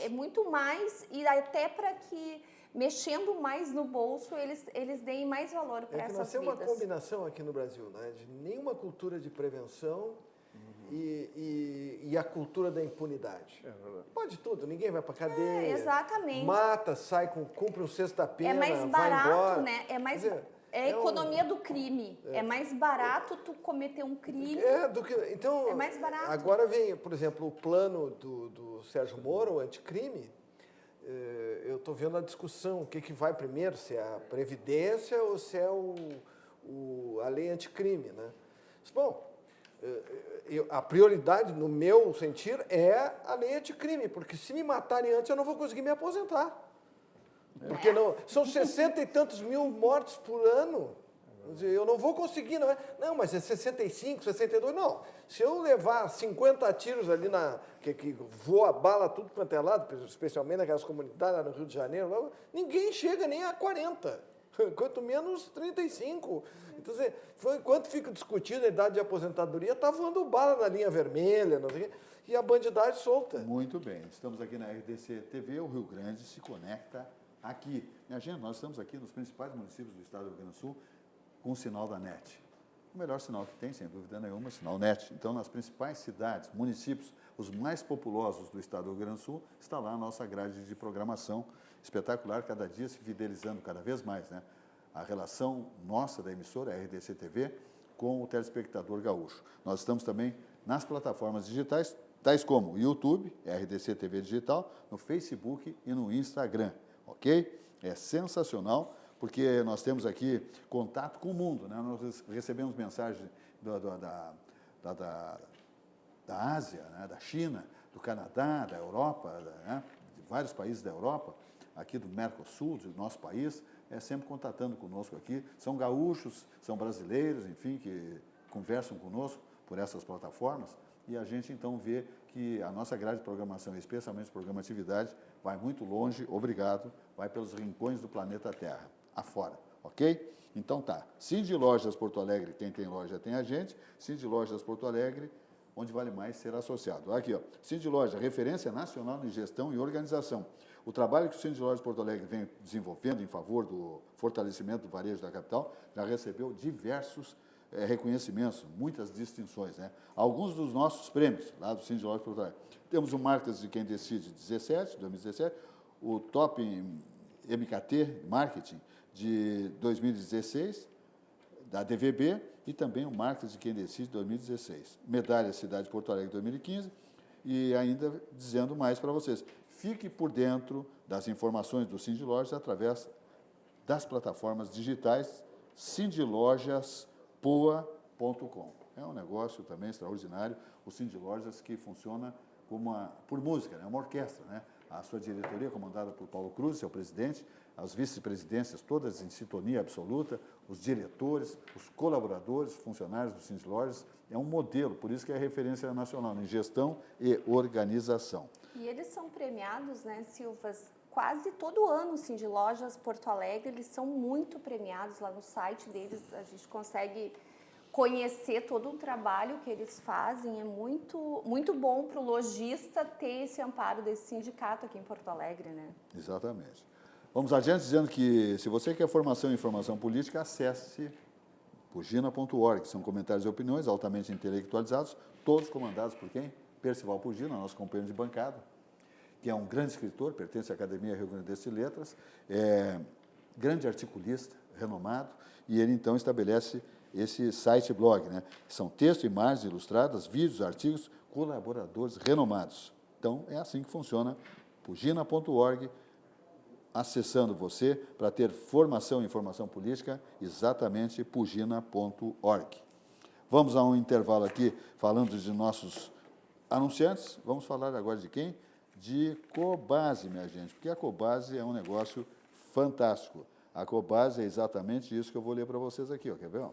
é muito mais, e até para que, mexendo mais no bolso, eles deem mais valor para essas vidas. Nós temos uma combinação aqui no Brasil, né, de nenhuma cultura de prevenção e a cultura da impunidade. É verdade. Pode tudo, ninguém vai para cadeia. Exatamente. Mata, sai, cumpre um sexta-pena, É mais vai barato, embora. né? É mais... Quer dizer, É a economia do crime. É mais barato tu cometer um crime. Então, É mais barato. agora vem, por exemplo, o plano do Sérgio Moro, o anticrime. Eu estou vendo a discussão, o que vai primeiro, se é a Previdência ou se é a lei anticrime, né? Bom, a prioridade, no meu sentir, é a lei anticrime, porque se me matarem antes, eu não vou conseguir me aposentar. Porque não, são 60 e tantos mil mortos por ano. Eu não vou conseguir, não é? Não, mas é 65, 62, não. Se eu levar 50 tiros ali que voa bala tudo quanto é lado, especialmente naquelas comunidades lá no Rio de Janeiro, ninguém chega nem a 40, quanto menos 35. Então, enquanto fica discutindo a idade de aposentadoria, está voando bala na linha vermelha, não sei o quê, e a bandidagem solta. Muito bem, estamos aqui na RDC TV, o Rio Grande se conecta aqui. Minha gente, nós estamos aqui nos principais municípios do estado do Rio Grande do Sul com o sinal da NET. O melhor sinal que tem, sem dúvida nenhuma, é o sinal NET. Então, nas principais cidades, municípios, os mais populosos do estado do Rio Grande do Sul, está lá a nossa grade de programação espetacular, cada dia se fidelizando cada vez mais, né? A relação nossa da emissora, a RDC TV, com o telespectador gaúcho. Nós estamos também nas plataformas digitais, tais como o YouTube, RDC TV Digital, no Facebook e no Instagram. Ok? É sensacional, porque nós temos aqui contato com o mundo, né? Nós recebemos mensagens da Ásia, né? Da China, do Canadá, da Europa, né? De vários países da Europa, aqui do Mercosul, do nosso país, sempre contatando conosco aqui. São gaúchos, são brasileiros, enfim, que conversam conosco por essas plataformas, e a gente então vê que a nossa grade de programação, especialmente o programa Atividade, vai muito longe, obrigado, vai pelos rincões do planeta Terra, afora, ok? Então tá, Cindy Lojas Porto Alegre, quem tem loja tem a gente, Cindy Lojas Porto Alegre, onde vale mais ser associado. Aqui, ó, Cindy Loja, referência nacional em gestão e organização. O trabalho que o Cindy Lojas Porto Alegre vem desenvolvendo em favor do fortalecimento do varejo da capital já recebeu diversos reconhecimentos, muitas distinções, né? Alguns dos nossos prêmios lá do Cindy Lojas Porto Alegre. Temos o Marcas de Quem Decide 2017, o Top MKT Marketing de 2016, da DVB, e também o Marcas de Quem Decide 2016. Medalha Cidade de Porto Alegre 2015, e ainda dizendo mais para vocês, fique por dentro das informações do Cindy Lojas através das plataformas digitais cindylojas.poa.com. É um negócio também extraordinário, o Cindy Lojas, que funciona como por música, né? Uma orquestra, né? A sua diretoria, comandada por Paulo Cruz, seu presidente, as vice-presidências todas em sintonia absoluta, os diretores, os colaboradores, funcionários do Cindy Lojas, é um modelo, por isso que é referência nacional em gestão e organização. E eles são premiados, né, Silvas, quase todo ano, Cindy Lojas Porto Alegre, eles são muito premiados lá no site deles, a gente consegue conhecer todo o trabalho que eles fazem, é muito, muito bom para o lojista ter esse amparo desse sindicato aqui em Porto Alegre, né? Exatamente. Vamos adiante dizendo que, se você quer formação e informação política, acesse pugina.org. São comentários e opiniões altamente intelectualizados, todos comandados por quem? Percival Pugina, nosso companheiro de bancada, que é um grande escritor, pertence à Academia Rio Grandense de Letras, é grande articulista, renomado, e ele então estabelece esse site blog, né? São textos, imagens ilustradas, vídeos, artigos, colaboradores renomados. Então, é assim que funciona pugina.org, acessando você para ter formação e informação política, exatamente pugina.org. Vamos a um intervalo aqui, falando de nossos anunciantes. Vamos falar agora de quem? De Cobasi, minha gente, porque a Cobasi é um negócio fantástico. A Cobasi é exatamente isso que eu vou ler para vocês aqui, ó. Quer ver?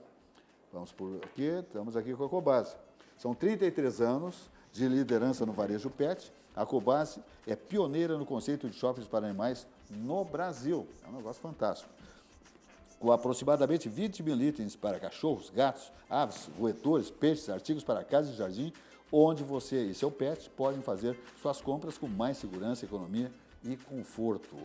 Vamos por aqui, estamos aqui com a Cobasi. São 33 anos de liderança no varejo pet. A Cobasi é pioneira no conceito de shoppings para animais no Brasil. É um negócio fantástico. Com aproximadamente 20 mil itens para cachorros, gatos, aves, roedores, peixes, artigos para casa e jardim, onde você e seu pet podem fazer suas compras com mais segurança, economia e conforto.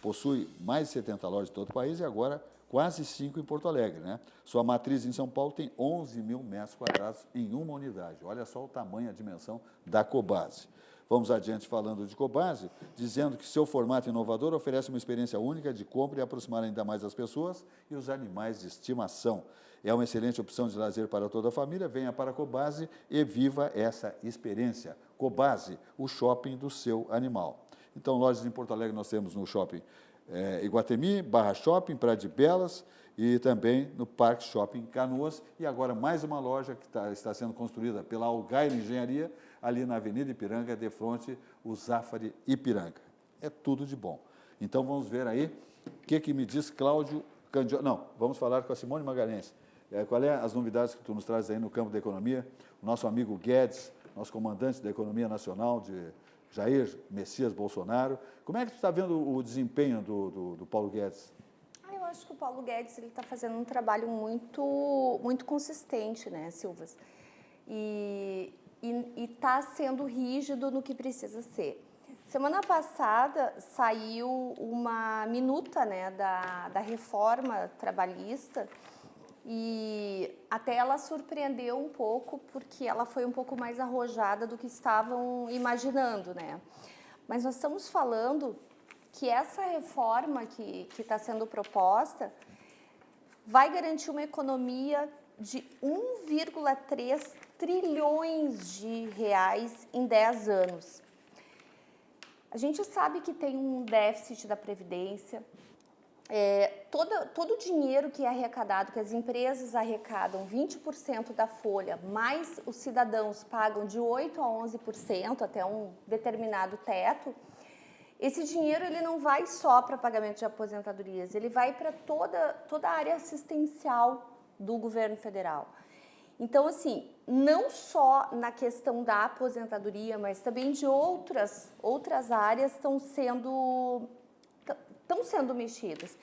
Possui mais de 70 lojas de todo o país e agora quase 5 em Porto Alegre, né? Sua matriz em São Paulo tem 11 mil metros quadrados em uma unidade. Olha só o tamanho, a dimensão da Cobasi. Vamos adiante falando de Cobasi, dizendo que seu formato inovador oferece uma experiência única de compra e aproximar ainda mais as pessoas e os animais de estimação. É uma excelente opção de lazer para toda a família. Venha para a Cobasi e viva essa experiência. Cobasi, o shopping do seu animal. Então, lojas em Porto Alegre nós temos no shopping Iguatemi, Barra Shopping, Praia de Belas e também no Parque Shopping Canoas. E agora mais uma loja que está sendo construída pela Algaire Engenharia, ali na Avenida Ipiranga, de frente o Zafari Ipiranga. É tudo de bom. Então, vamos ver aí o que me diz Cláudio Candiota. Não, vamos falar com a Simone Magalhães. Qual é as novidades que tu nos traz aí no campo da economia? O nosso amigo Guedes, nosso comandante da economia nacional, de Jair Messias Bolsonaro. Como é que tu está vendo o desempenho do Paulo Guedes? Eu acho que o Paulo Guedes está fazendo um trabalho muito consistente, né, Silvas? E está sendo rígido no que precisa ser. Semana passada saiu uma minuta, né, da reforma trabalhista e até ela surpreendeu um pouco porque ela foi um pouco mais arrojada do que estavam imaginando, né? Mas nós estamos falando que essa reforma que está sendo proposta vai garantir uma economia de 1,3 trilhões de reais em 10 anos. A gente sabe que tem um déficit da Previdência. Todo o dinheiro que é arrecadado, que as empresas arrecadam 20% da folha, mais os cidadãos pagam de 8% a 11% até um determinado teto, esse dinheiro ele não vai só para pagamento de aposentadorias, ele vai para toda a área assistencial do governo federal. Então, assim, não só na questão da aposentadoria, mas também de outras áreas estão sendo mexidas.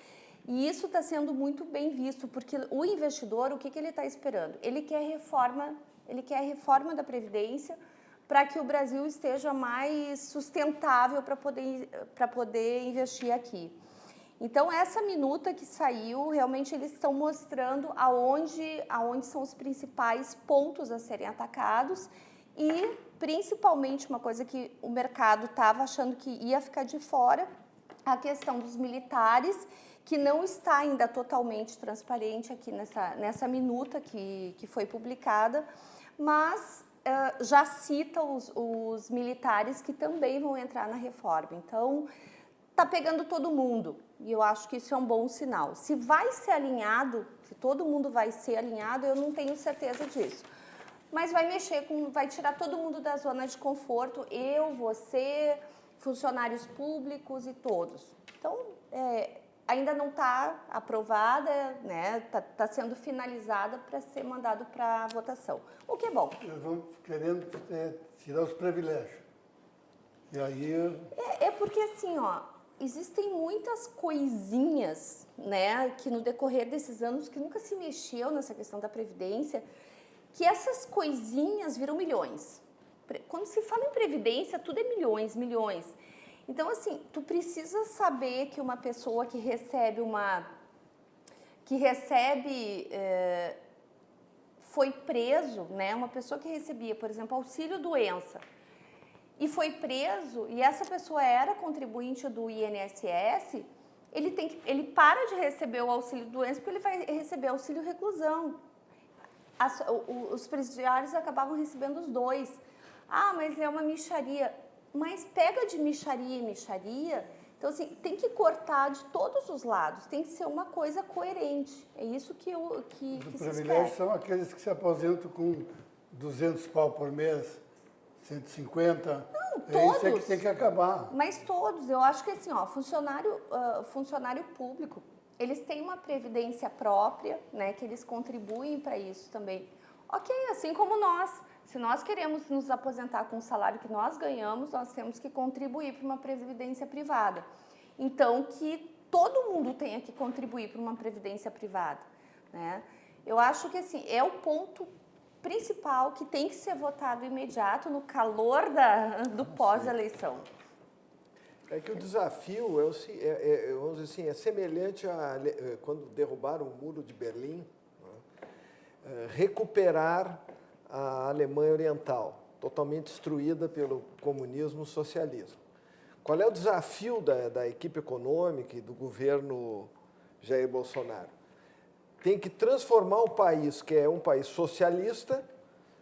E isso está sendo muito bem visto, porque o investidor, o que ele está esperando? Ele quer a reforma da Previdência para que o Brasil esteja mais sustentável para poder investir aqui. Então, essa minuta que saiu, realmente eles estão mostrando aonde são os principais pontos a serem atacados e, principalmente, uma coisa que o mercado estava achando que ia ficar de fora, a questão dos militares, que não está ainda totalmente transparente aqui nessa minuta que foi publicada, mas já cita os militares que também vão entrar na reforma. Então, está pegando todo mundo, e eu acho que isso é um bom sinal. Se vai ser alinhado, se todo mundo vai ser alinhado, eu não tenho certeza disso. Mas vai tirar todo mundo da zona de conforto, eu, você, funcionários públicos e todos. Então, ainda não está aprovada, né? Tá sendo finalizada para ser mandado para votação, o que é bom. Eles vão querendo tirar os privilégios. E aí... porque assim, existem muitas coisinhas, né, que no decorrer desses anos que nunca se mexeu nessa questão da Previdência, que essas coisinhas viram milhões. Quando se fala em Previdência, tudo é milhões, milhões. Então, assim, tu precisa saber que uma pessoa que recebe foi preso, né, uma pessoa que recebia, por exemplo, auxílio-doença, e foi preso, e essa pessoa era contribuinte do INSS, ele para de receber o auxílio-doença porque ele vai receber auxílio-reclusão. Os presidiários acabavam recebendo os dois. Ah, mas é uma mixaria. Mas pega de mixaria em mixaria. Então, assim, tem que cortar de todos os lados. Tem que ser uma coisa coerente. É isso que se espera. Os privilégios são aqueles que se aposentam com 200 pau por mês, 150. Não, todos. Isso é que tem que acabar. Mas todos. Eu acho que assim, funcionário público, eles têm uma previdência própria, né, que eles contribuem para isso também. Ok, assim como nós. Se nós queremos nos aposentar com o salário que nós ganhamos, nós temos que contribuir para uma previdência privada. Então, que todo mundo tenha que contribuir para uma previdência privada, né? Eu acho que assim, é o ponto principal que tem que ser votado imediato no calor do pós-eleição. É que o desafio vamos dizer assim, é semelhante a quando derrubaram o muro de Berlim, né? Recuperar a Alemanha Oriental, totalmente destruída pelo comunismo e socialismo. Qual é o desafio da equipe econômica e do governo Jair Bolsonaro? Tem que transformar o país, que é um país socialista,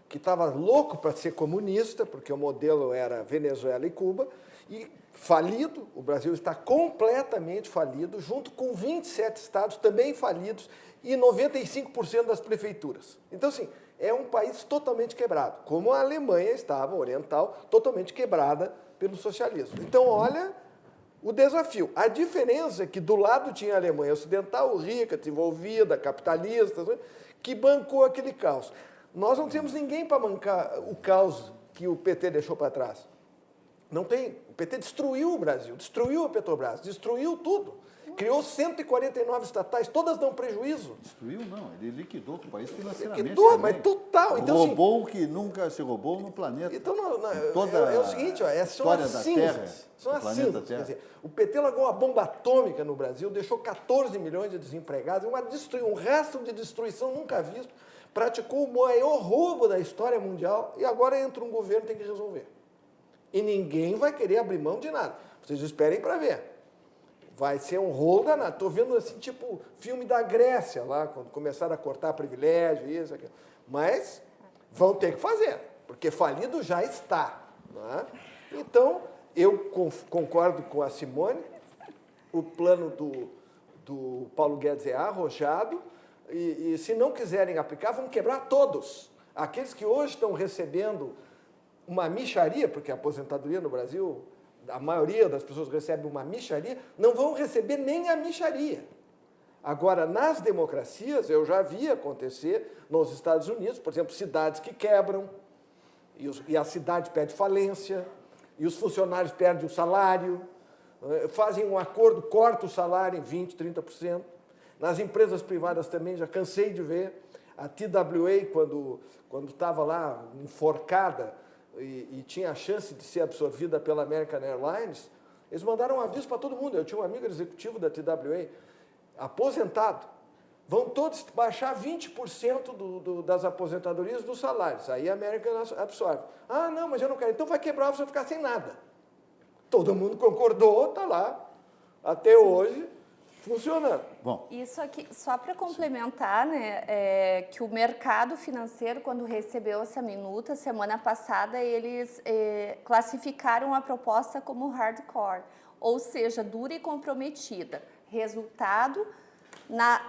que estava louco para ser comunista, porque o modelo era Venezuela e Cuba, e falido, o Brasil está completamente falido, junto com 27 estados também falidos e 95% das prefeituras. Então, assim, é um país totalmente quebrado, como a Alemanha estava, oriental, totalmente quebrada pelo socialismo. Então, olha o desafio. A diferença é que do lado tinha a Alemanha Ocidental, rica, desenvolvida, capitalista, que bancou aquele caos. Nós não temos ninguém para bancar o caos que o PT deixou para trás. Não tem. O PT destruiu o Brasil, destruiu a Petrobras, destruiu tudo. Criou 149 estatais, todas dão prejuízo. Destruiu, não. Ele liquidou o país financeiramente. Liquidou, também. mas total. Então, roubou o que nunca se roubou no planeta. Então, toda é o seguinte, ó, são as cinzas. São as cinzas. Quer dizer, o PT largou uma bomba atômica no Brasil, deixou 14 milhões de desempregados, um resto de destruição nunca visto, praticou o maior roubo da história mundial e agora entra um governo que tem que resolver. E ninguém vai querer abrir mão de nada. Vocês esperem para ver. Vai ser um rolo danado. Estou vendo assim, tipo, filme da Grécia, lá, quando começaram a cortar privilégio, isso, aquilo. Mas vão ter que fazer, porque falido já está. Né? Então, eu concordo com a Simone, o plano do Paulo Guedes é arrojado, e se não quiserem aplicar, vão quebrar todos. Aqueles que hoje estão recebendo uma mixaria, porque a aposentadoria no Brasil, a maioria das pessoas recebe uma mixaria, não vão receber nem a mixaria. Agora, nas democracias, eu já vi acontecer nos Estados Unidos, por exemplo, cidades que quebram, e a cidade pede falência, e os funcionários perdem o salário, fazem um acordo, corta o salário em 20%, 30%. Nas empresas privadas também, já cansei de ver. A TWA, quando estava lá enforcada, e tinha a chance de ser absorvida pela American Airlines, eles mandaram um aviso para todo mundo. Eu tinha um amigo executivo da TWA, aposentado. Vão todos baixar 20% das aposentadorias dos salários. Aí a American absorve. Ah, não, mas eu não quero. Então vai quebrar, você vai ficar sem nada. Todo mundo concordou, está lá, até hoje, funcionando. Bom. Isso aqui, só para complementar, né, que o mercado financeiro, quando recebeu essa minuta, semana passada, eles classificaram a proposta como hardcore, ou seja, dura e comprometida. Resultado,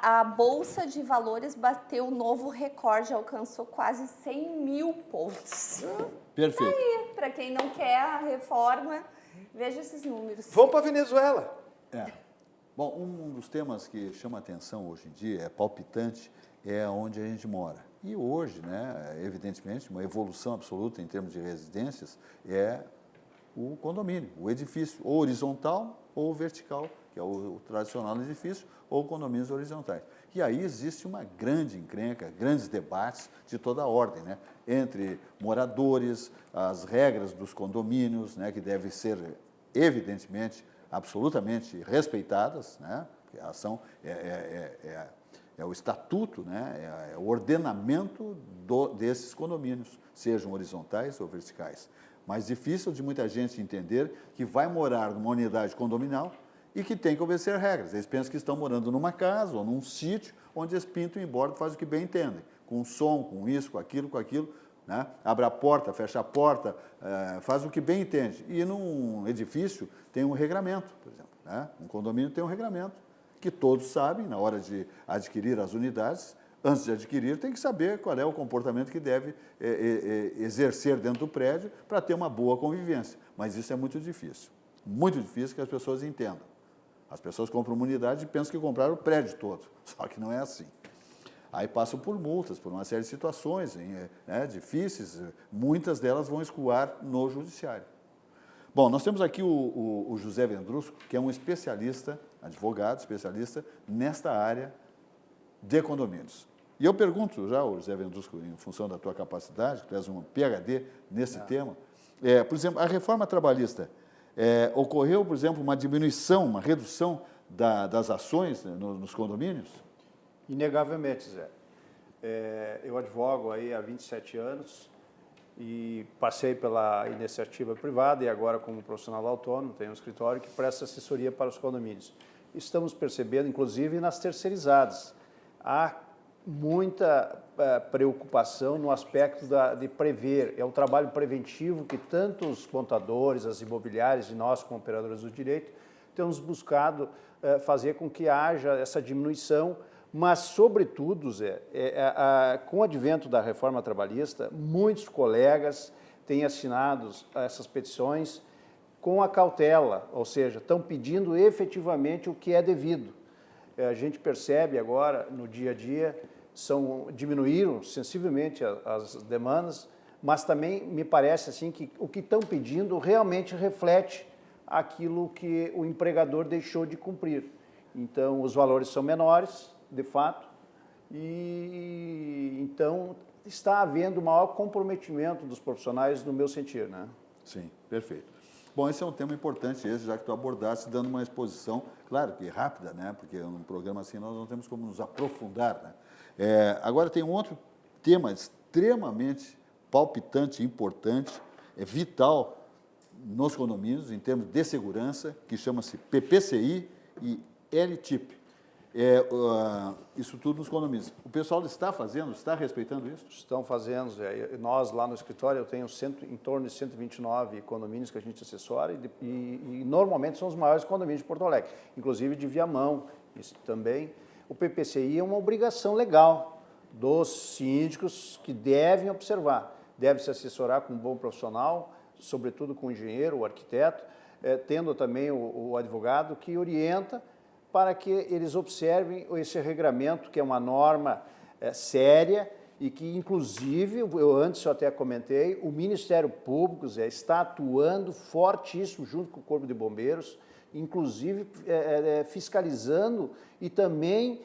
a Bolsa de Valores bateu um novo recorde, alcançou quase 100 mil pontos. Perfeito. Aí, para quem não quer a reforma, veja esses números. Vamos para a Venezuela. Bom, um dos temas que chama atenção hoje em dia, é palpitante, é onde a gente mora. E hoje, né, evidentemente, uma evolução absoluta em termos de residências é o condomínio, o edifício, ou horizontal ou vertical, que é o tradicional edifício, ou condomínios horizontais. E aí existe uma grande encrenca, grandes debates de toda a ordem, né, entre moradores, as regras dos condomínios, né, que devem ser, evidentemente, absolutamente respeitadas, né? A ação é o estatuto, né? É o ordenamento desses condomínios, sejam horizontais ou verticais. Mas difícil de muita gente entender que vai morar numa unidade condominal e que tem que obedecer regras. Eles pensam que estão morando numa casa ou num sítio onde eles pintam e bordam, fazem o que bem entendem, com som, com isso, com aquilo. Né? Abre a porta, fecha a porta, faz o que bem entende. E num edifício tem um regramento, por exemplo. Né? Um condomínio tem um regramento que todos sabem, na hora de adquirir as unidades, antes de adquirir, tem que saber qual é o comportamento que deve exercer dentro do prédio para ter uma boa convivência. Mas isso é muito difícil que as pessoas entendam. As pessoas compram uma unidade e pensam que compraram o prédio todo, só que não é assim. Aí passam por multas, por uma série de situações difíceis, muitas delas vão escoar no judiciário. Bom, nós temos aqui o José Vendrusco, que é um especialista, advogado, especialista nesta área de condomínios. E eu pergunto já, o José Vendrusco, em função da tua capacidade, tu és um PhD nesse tema, por exemplo, a reforma trabalhista, Ocorreu, por exemplo, uma diminuição, uma redução das ações, né, nos condomínios? Inegavelmente, Zé. Eu advogo aí há 27 anos e passei pela iniciativa privada e agora como profissional autônomo tenho um escritório que presta assessoria para os condomínios. Estamos percebendo, inclusive, nas terceirizadas, há muita preocupação no aspecto de prever. É um trabalho preventivo que tanto os contadores, as imobiliárias e nós, como operadores do direito, temos buscado fazer com que haja essa diminuição, mas, sobretudo, Zé, com o advento da reforma trabalhista, muitos colegas têm assinado essas petições com a cautela, ou seja, estão pedindo efetivamente o que é devido. A gente percebe agora, no dia a dia, diminuíram sensivelmente as demandas, mas também me parece assim que o que estão pedindo realmente reflete aquilo que o empregador deixou de cumprir. Então, os valores são menores, de fato, e então está havendo maior comprometimento dos profissionais no meu sentir, né? Sim, perfeito. Bom, esse é um tema importante, já que tu abordaste, dando uma exposição, claro que rápida, né? Porque num programa assim nós não temos como nos aprofundar, né? Agora tem um outro tema extremamente palpitante, importante, vital nos condomínios, em termos de segurança, que chama-se PPCI e LTIP. Isso tudo nos condomínios. O pessoal está fazendo, está respeitando isso? Estão fazendo. Nós, lá no escritório, eu tenho em torno de 129 condomínios que a gente assessora e normalmente são os maiores condomínios de Porto Alegre, inclusive de Viamão. Isso também. O PPCI é uma obrigação legal dos síndicos que devem observar. Deve se assessorar com um bom profissional, sobretudo com o engenheiro, o arquiteto, tendo também o advogado que orienta para que eles observem esse regramento, que é uma norma séria e que, inclusive, antes eu até comentei, o Ministério Público está atuando fortíssimo junto com o Corpo de Bombeiros, inclusive fiscalizando e também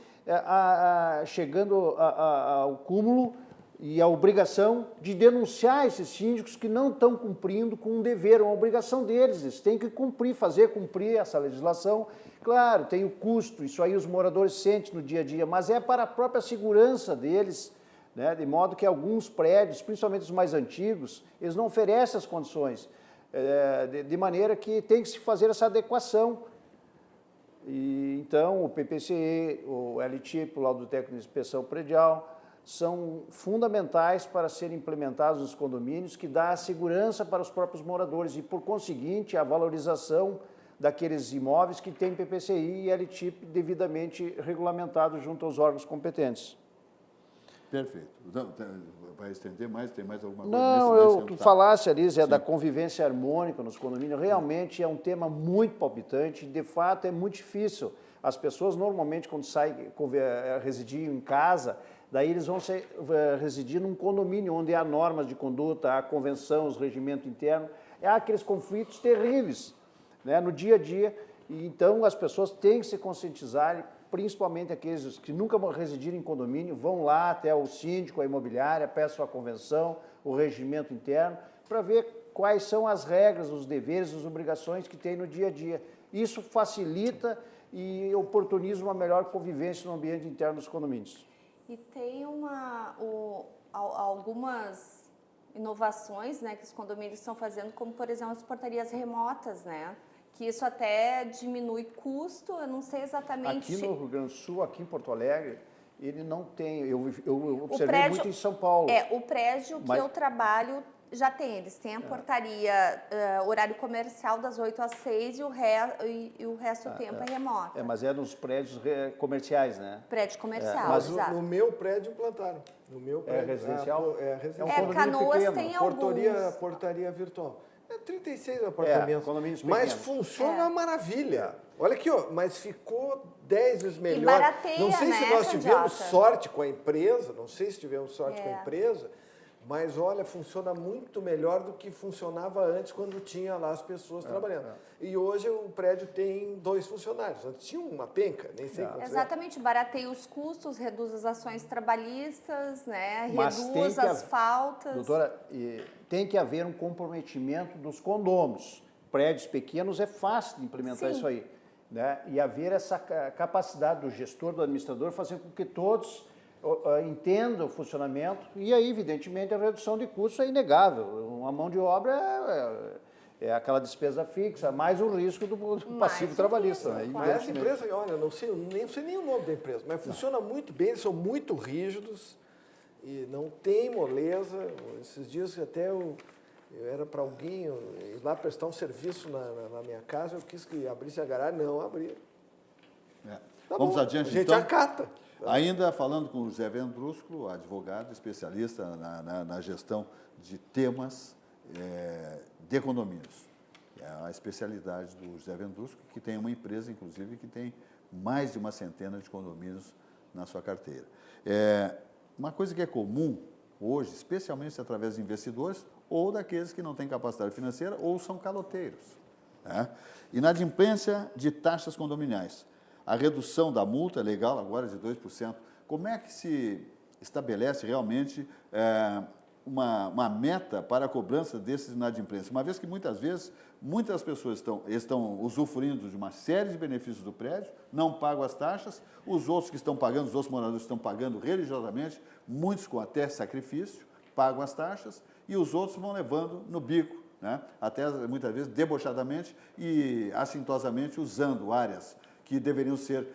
chegando ao cúmulo e a obrigação de denunciar esses síndicos que não estão cumprindo com um dever, uma obrigação deles, eles têm que fazer cumprir essa legislação. Claro, tem o custo, isso aí os moradores sentem no dia a dia, mas é para a própria segurança deles, né? De modo que alguns prédios, principalmente os mais antigos, eles não oferecem as condições, de maneira que tem que se fazer essa adequação. E, então, o PPCI, o LTIP, o Laudo Técnico de Inspeção Predial, são fundamentais para serem implementados nos condomínios, que dá a segurança para os próprios moradores e, por conseguinte, a valorização daqueles imóveis que têm PPCI e LTIP devidamente regulamentado junto aos órgãos competentes. Perfeito. Vai estender mais? Tem mais alguma coisa? Não, tu falasse ali, Zé, da convivência harmônica nos condomínios, realmente é um tema muito palpitante, de fato é muito difícil. As pessoas normalmente quando saem residir em casa, daí eles vão residir num condomínio onde há normas de conduta, há convenção, os regimentos internos, há aqueles conflitos terríveis, né, no dia a dia. E então as pessoas têm que se conscientizar, principalmente aqueles que nunca residiram em condomínio, vão lá até o síndico, a imobiliária, peçam a convenção, o regimento interno, para ver quais são as regras, os deveres, as obrigações que tem no dia a dia. Isso facilita e oportuniza uma melhor convivência no ambiente interno dos condomínios. E tem algumas inovações, né, que os condomínios estão fazendo, como, por exemplo, as portarias remotas, né? Que isso até diminui custo, eu não sei exatamente... Aqui no Rio Grande do Sul, aqui em Porto Alegre, ele não tem, eu observei muito em São Paulo. O prédio que eu trabalho já tem, eles têm a portaria, horário comercial das 8 às 6 e o resto do tempo é remoto. Mas é nos prédios comerciais, né? Prédio comercial, Mas exato. no meu prédio implantaram. No meu prédio, residencial? É residencial. Canoas pequeno. tem alguns. Portaria virtual. 36 apartamentos. Condomínios mas pequenos. funciona uma maravilha. Olha aqui, ó, mas ficou 10 vezes melhor. E barateia, não sei se né, nós tivemos Candiota? sorte com a empresa, com a empresa, mas olha, funciona muito melhor do que funcionava antes quando tinha lá as pessoas trabalhando. E hoje o prédio tem 2 funcionários. Antes tinha uma penca, nem sei quantos. Exatamente, barateia os custos, reduz as ações trabalhistas, né? Mas reduz as faltas. Doutora, tem que haver um comprometimento dos condôminos prédios pequenos, é fácil de implementar Sim. isso aí. Né? E haver essa capacidade do gestor, do administrador, fazer com que todos entendam o funcionamento, e aí, evidentemente, a redução de custos é inegável. Uma mão de obra é aquela despesa fixa, mais o risco do passivo o trabalhista. risco, Né? claro. Essa empresa, olha, não sei nem o nome da empresa, mas funciona muito bem, eles são muito rígidos e não tem moleza. Esses dias até eu era para alguém ir lá prestar um serviço na minha casa, eu quis que abrisse a garagem, não abri. Tá Vamos bom, adiante, a gente então. acata. Ainda falando com o José Vendrusco, advogado, especialista na gestão de temas de condomínios. É a especialidade do José Vendrusco, que tem uma empresa, inclusive, que tem mais de uma centena de condomínios na sua carteira. Uma coisa que é comum hoje, especialmente através de investidores ou daqueles que não têm capacidade financeira ou são caloteiros. Né? Inadimplência de taxas condominiais. A redução da multa é legal agora de 2%. Como é que se estabelece realmente uma meta para a cobrança desses inadimplências? Uma vez que muitas vezes, muitas pessoas estão usufruindo de uma série de benefícios do prédio, não pagam as taxas, os outros que estão pagando, os outros moradores estão pagando religiosamente, muitos com até sacrifício, pagam as taxas, e os outros vão levando no bico, né? Até muitas vezes debochadamente e assintosamente usando áreas que deveriam ser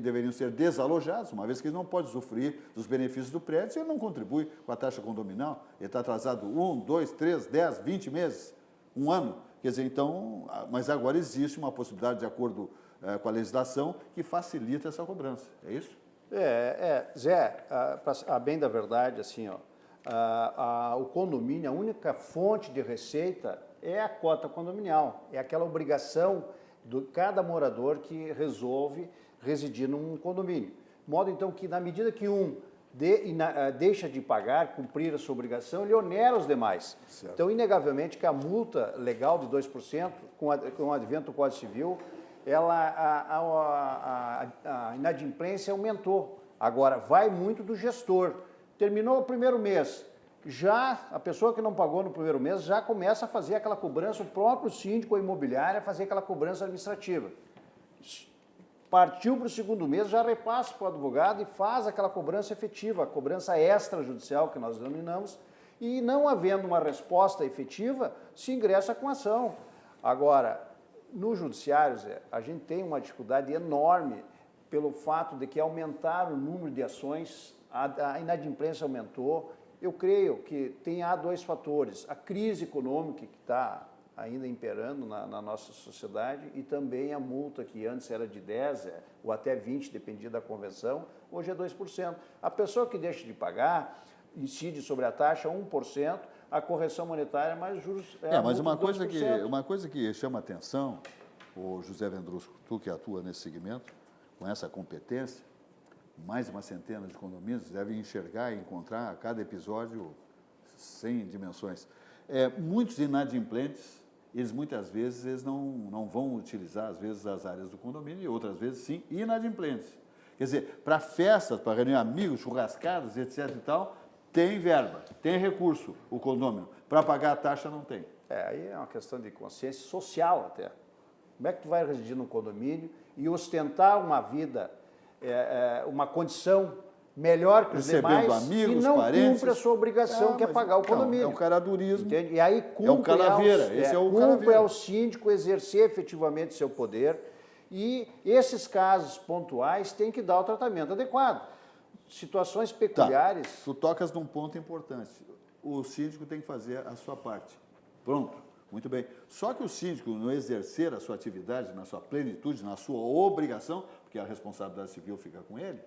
deveriam ser desalojados, uma vez que ele não pode usufruir dos benefícios do prédio, ele não contribui com a taxa condominal, ele está atrasado 1, 2, 3, 10, 20 meses, um ano. Quer dizer, então, mas agora existe uma possibilidade, de acordo com a legislação, que facilita essa cobrança. É isso? Zé, a bem da verdade, assim, o condomínio, a única fonte de receita é a cota condominial, é aquela obrigação de cada morador que resolve residir num condomínio. De modo, então, que na medida que deixa de pagar, cumprir a sua obrigação, ele onera os demais. Certo. Então, inegavelmente, que a multa legal de 2%, com o advento do Código Civil, a inadimplência aumentou. Agora, vai muito do gestor. Terminou o primeiro mês, já a pessoa que não pagou no primeiro mês já começa a fazer aquela cobrança, o próprio síndico ou imobiliária fazer aquela cobrança administrativa. Partiu para o segundo mês, já repassa para o advogado e faz aquela cobrança efetiva, a cobrança extrajudicial que nós denominamos, e não havendo uma resposta efetiva, se ingressa com ação. Agora, no judiciário, Zé, a gente tem uma dificuldade enorme pelo fato de que aumentaram o número de ações, a inadimplência aumentou. Eu creio que há dois fatores, a crise econômica que está ainda imperando na nossa sociedade e também a multa que antes era de 10% ou até 20%, dependia da convenção, hoje é 2%. A pessoa que deixa de pagar incide sobre a taxa 1%, a correção monetária mais juros... Mas uma coisa 2%. que chama atenção, o José Vendrusco, tu que atua nesse segmento, com essa competência, mais de uma centena de condomínios devem enxergar e encontrar a cada episódio sem dimensões. Muitos inadimplentes, eles muitas vezes não vão utilizar, às vezes, as áreas do condomínio e outras vezes, sim, inadimplentes. Quer dizer, para festas, para reunir amigos, churrascadas, etc. e tal, tem verba, tem recurso o condomínio. Para pagar a taxa, não tem. Aí é uma questão de consciência social até. Como é que tu vai residir num condomínio e ostentar uma vida, uma condição melhor que os Recebendo demais amigos, e não parentes. cumpre a sua obrigação, que é pagar o condomínio. É um caradurismo. Entende? E aí cumpre, É o calaveira, esse é o cumpre calaveira. ao síndico exercer efetivamente seu poder, e esses casos pontuais têm que dar o tratamento adequado. Situações peculiares... Tu tocas num ponto importante. O síndico tem que fazer a sua parte. Pronto, muito bem. Só que o síndico, no exercer a sua atividade, na sua plenitude, na sua obrigação, porque a responsabilidade civil fica com ele,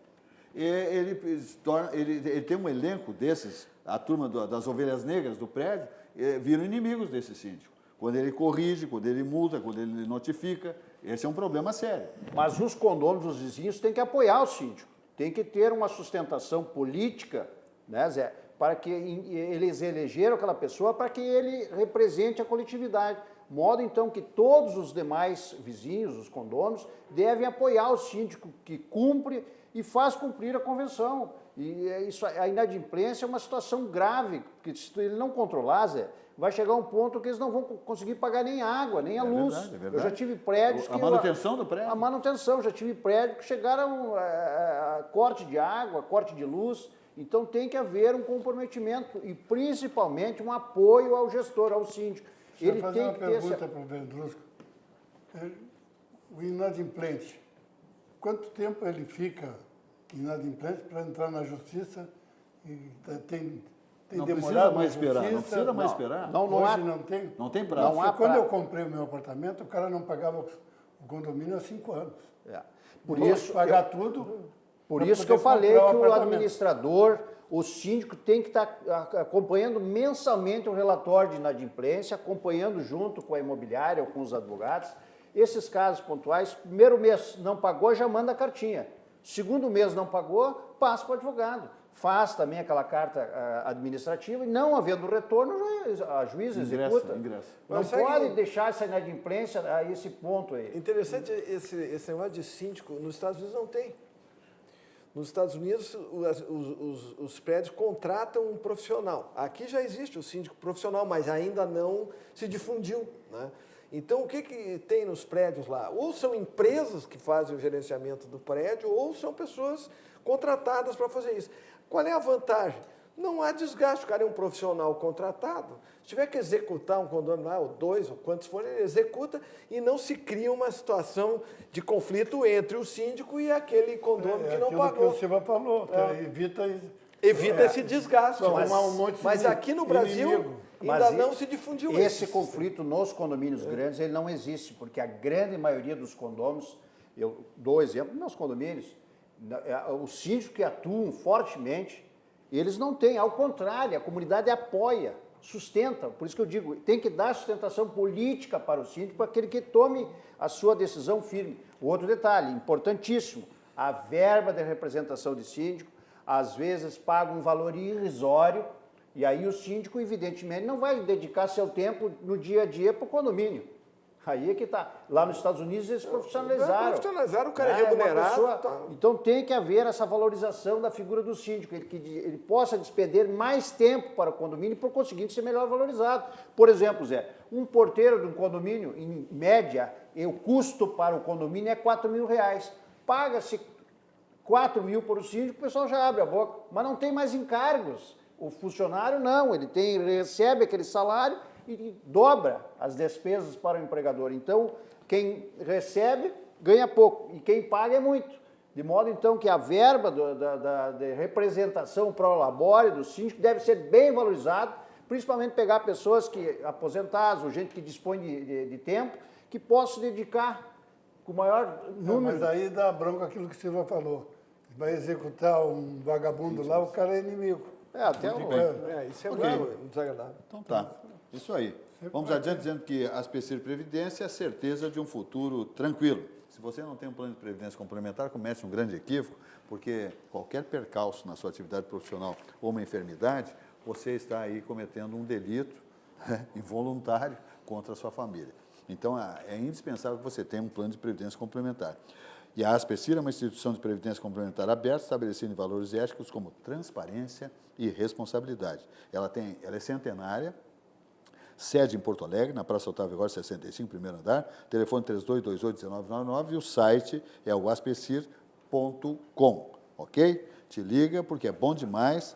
ele tem um elenco desses, a turma das ovelhas negras do prédio, viram inimigos desse síndico. Quando ele corrige, quando ele multa, quando ele notifica, esse é um problema sério. Mas os condôminos, os vizinhos, têm que apoiar o síndico. Tem que ter uma sustentação política, né, Zé, para que eles elegeram aquela pessoa para que ele represente a coletividade. Modo, então, que todos os demais vizinhos, os condôminos, devem apoiar o síndico que cumpre e faz cumprir a convenção. E isso, a inadimplência é uma situação grave, porque se ele não controlar, Zé, vai chegar um ponto que eles não vão conseguir pagar nem água, nem a luz. Verdade, é verdade. Eu já tive prédios que... A manutenção do prédio? A manutenção, já tive prédios que chegaram a corte de água, corte de luz. Então tem que haver um comprometimento e principalmente um apoio ao gestor, ao síndico. Deixa Ele eu fazer tem uma que ter pergunta para o Vendrusco. O inadimplente, quanto tempo ele fica inadimplente para entrar na justiça? E tem Não demorado precisa mais na esperar, não justiça? precisa mais esperar. Não Hoje há, não tem? Não tem prazo. Não há Quando eu prazo. comprei o meu apartamento, o cara não pagava o condomínio há 5 anos. Por Tinha isso, que pagar tudo. por pra isso que eu poder falei comprar que o apartamento. administrador, o síndico tem que estar acompanhando mensalmente o relatório de inadimplência, acompanhando junto com a imobiliária ou com os advogados. Esses casos pontuais, primeiro mês não pagou, já manda a cartinha. Segundo mês não pagou, passa para o advogado. Faz também aquela carta administrativa e não havendo retorno, a juíza executa. Ingressa. Não Mas sabe pode que- deixar essa inadimplência a esse ponto aí. Interessante esse negócio de síndico, nos Estados Unidos não tem. Nos Estados Unidos, os prédios contratam um profissional. Aqui já existe o síndico profissional, mas ainda não se difundiu, né? Então, o que tem nos prédios lá? Ou são empresas que fazem o gerenciamento do prédio, ou são pessoas contratadas para fazer isso. Qual é a vantagem? Não há desgaste, o cara é um profissional contratado. Se tiver que executar um condomínio lá, ou 2, ou quantos forem, ele executa e não se cria uma situação de conflito entre o síndico e aquele condomínio que não aquilo pagou. que o Silva falou, que evita... Evita esse desgaste. Não, Mas, um monte de mas aqui no Brasil inimigo. ainda Mas não se difundiu esse isso. conflito nos condomínios grandes ele não existe, porque a grande maioria dos condôminos, eu dou exemplo dos meus condomínios, os síndicos que atuam fortemente, eles não têm, ao contrário, a comunidade apoia, sustenta. Por isso que eu digo, tem que dar sustentação política para o síndico, para aquele que tome a sua decisão firme. O outro detalhe, importantíssimo, a verba de representação de síndico, às vezes paga um valor irrisório, e aí o síndico, evidentemente, não vai dedicar seu tempo no dia a dia para o condomínio. Aí é que está. Lá nos Estados Unidos eles profissionalizaram. Profissionalizaram, o cara é Né? Uma remunerado. pessoa- Tá. Então tem que haver essa valorização da figura do síndico, que ele possa despender mais tempo para o condomínio e, por conseguinte, ser melhor valorizado. Por exemplo, Zé, um porteiro de um condomínio, em média, o custo para o condomínio é R$4.000. Paga-se 4 mil por o síndico, o pessoal já abre a boca, mas não tem mais encargos. O funcionário não, ele recebe aquele salário e dobra as despesas para o empregador. Então, quem recebe ganha pouco e quem paga é muito. De modo, então, que a verba de representação para o labore do síndico deve ser bem valorizada, principalmente pegar pessoas aposentadas ou gente que dispõe de tempo, que possa se dedicar com o maior número. Mas aí dá bronca aquilo que o Silva falou. Vai executar um vagabundo lá, o cara é inimigo. Até o... Isso é Ok. muito desagradável. Então tá, isso aí. Vamos adiante dizendo que a Aspecir Previdência é a certeza de um futuro tranquilo. Se você não tem um plano de previdência complementar, comete um grande equívoco, porque qualquer percalço na sua atividade profissional ou uma enfermidade, você está aí cometendo um delito involuntário contra a sua família. Então, é indispensável que você tenha um plano de previdência complementar. E a Aspecir é uma instituição de previdência complementar aberta, estabelecendo valores éticos como transparência e responsabilidade. Ela é centenária, sede em Porto Alegre, na Praça Otávio Góes 65, primeiro andar, telefone 3228-1999 e o site é o aspecir.com, ok? Te liga porque é bom demais.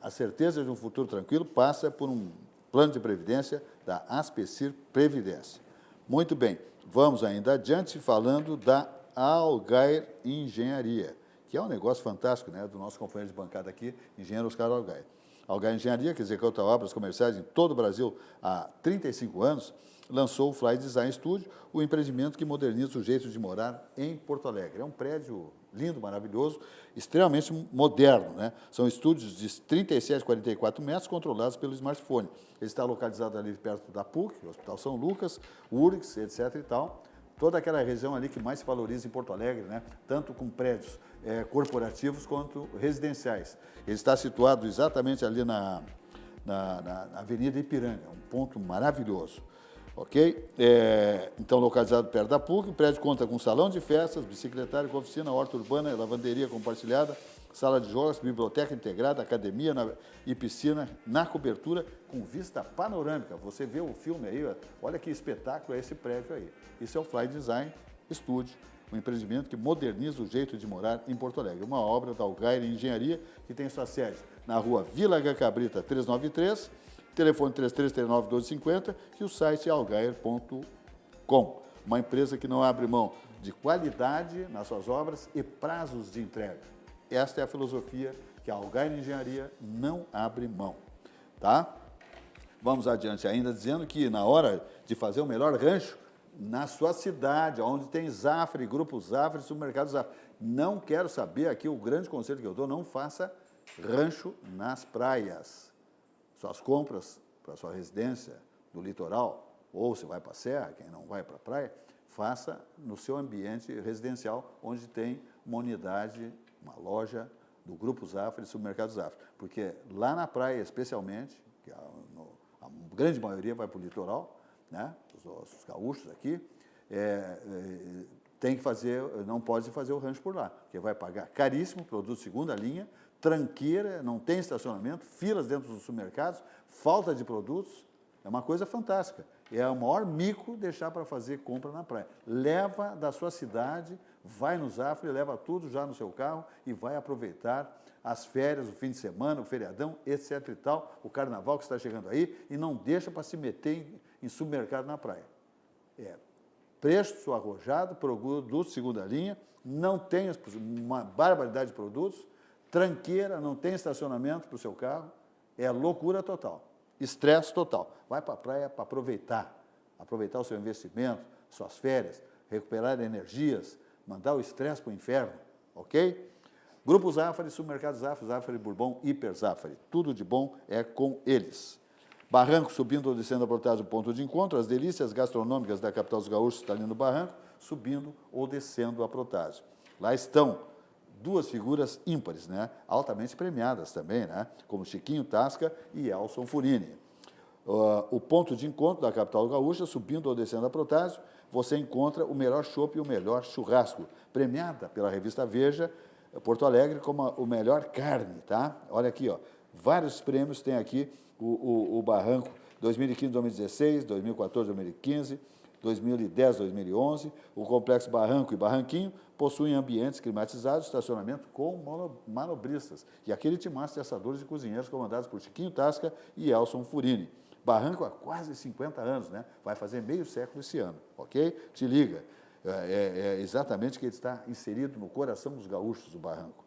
A certeza de um futuro tranquilo passa por um plano de previdência da Aspecir Previdência. Muito bem, vamos ainda adiante falando da Algair Engenharia, que é um negócio fantástico, né, do nosso companheiro de bancada aqui, engenheiro Oscar Algair. A Algair Engenharia, que executa obras comerciais em todo o Brasil há 35 anos, lançou o Fly Design Studio, o empreendimento que moderniza o jeito de morar em Porto Alegre. É um prédio lindo, maravilhoso, extremamente moderno, né? São estúdios de 37 a 44 metros, controlados pelo smartphone. Ele está localizado ali perto da PUC, Hospital São Lucas, URGS, etc. e tal. Toda aquela região ali que mais se valoriza em Porto Alegre, né? Tanto com prédios corporativos quanto residenciais. Ele está situado exatamente ali na Avenida Ipiranga, um ponto maravilhoso. Ok? Então, localizado perto da PUC, o prédio conta com salão de festas, bicicletário com oficina, horta urbana, lavanderia compartilhada, sala de jogos, biblioteca integrada, academia e piscina na cobertura com vista panorâmica. Você vê o filme aí, olha que espetáculo é esse prédio aí. Isso é o Fly Design Studio, um empreendimento que moderniza o jeito de morar em Porto Alegre. Uma obra da Algair Engenharia, que tem sua sede na rua Vila H. Cabrita 393, telefone 3339-1250 e o site algair.com. Uma empresa que não abre mão de qualidade nas suas obras e prazos de entrega. Esta é a filosofia que a Algair Engenharia não abre mão. Tá? Vamos adiante ainda, dizendo que na hora de fazer o melhor rancho, na sua cidade, onde tem Zafre, Grupo Zafre, Supermercado Zafre. Não quero saber, aqui o grande conselho que eu dou, não faça rancho nas praias. Suas compras para sua residência do litoral, ou se vai para a serra, quem não vai para a praia, faça no seu ambiente residencial, onde tem uma unidade, uma loja do Grupo Zafre e Supermercado Zafre. Porque lá na praia, especialmente, que a grande maioria vai para o litoral, né? Os gaúchos aqui, tem que fazer, não pode fazer o rancho por lá, porque vai pagar caríssimo, produto de segunda linha, tranqueira, não tem estacionamento, filas dentro dos supermercados, falta de produtos, é uma coisa fantástica. É o maior mico deixar para fazer compra na praia. Leva da sua cidade, vai no Zafre, leva tudo já no seu carro e vai aproveitar as férias, o fim de semana, o feriadão, etc. e tal, o carnaval que está chegando aí, e não deixa para se meter em supermercado na praia. Preço arrojado, produto de segunda linha, não tem uma barbaridade de produtos, tranqueira, não tem estacionamento para o seu carro, é loucura total, estresse total. Vai para a praia para aproveitar o seu investimento, suas férias, recuperar energias, mandar o estresse para o inferno, ok? Grupo Zafre, Supermercado Zafre, Zafre Bourbon, Hiper Zafre, tudo de bom é com eles. Barranco, subindo ou descendo a Protásio, ponto de encontro, as delícias gastronômicas da capital dos gaúchos está ali no Barranco, subindo ou descendo a Protásio. Lá estão duas figuras ímpares, né? Altamente premiadas também, né? Como Chiquinho Tasca e Elson Furini. O ponto de encontro da capital gaúcha, subindo ou descendo a Protásio, você encontra o melhor chopp e o melhor churrasco, premiada pela revista Veja, Porto Alegre, como o melhor carne, tá? Olha aqui, ó, vários prêmios tem aqui o Barranco 2015, 2016, 2014, 2015, 2010, 2011. O Complexo Barranco e Barranquinho possuem ambientes climatizados, estacionamento com manobristas. E aquele timaço de assadores e cozinheiros comandados por Chiquinho Tasca e Elson Furini. Barranco há quase 50 anos, né? Vai fazer meio século esse ano, ok? Te liga. É exatamente que ele está inserido no coração dos gaúchos, o Barranco.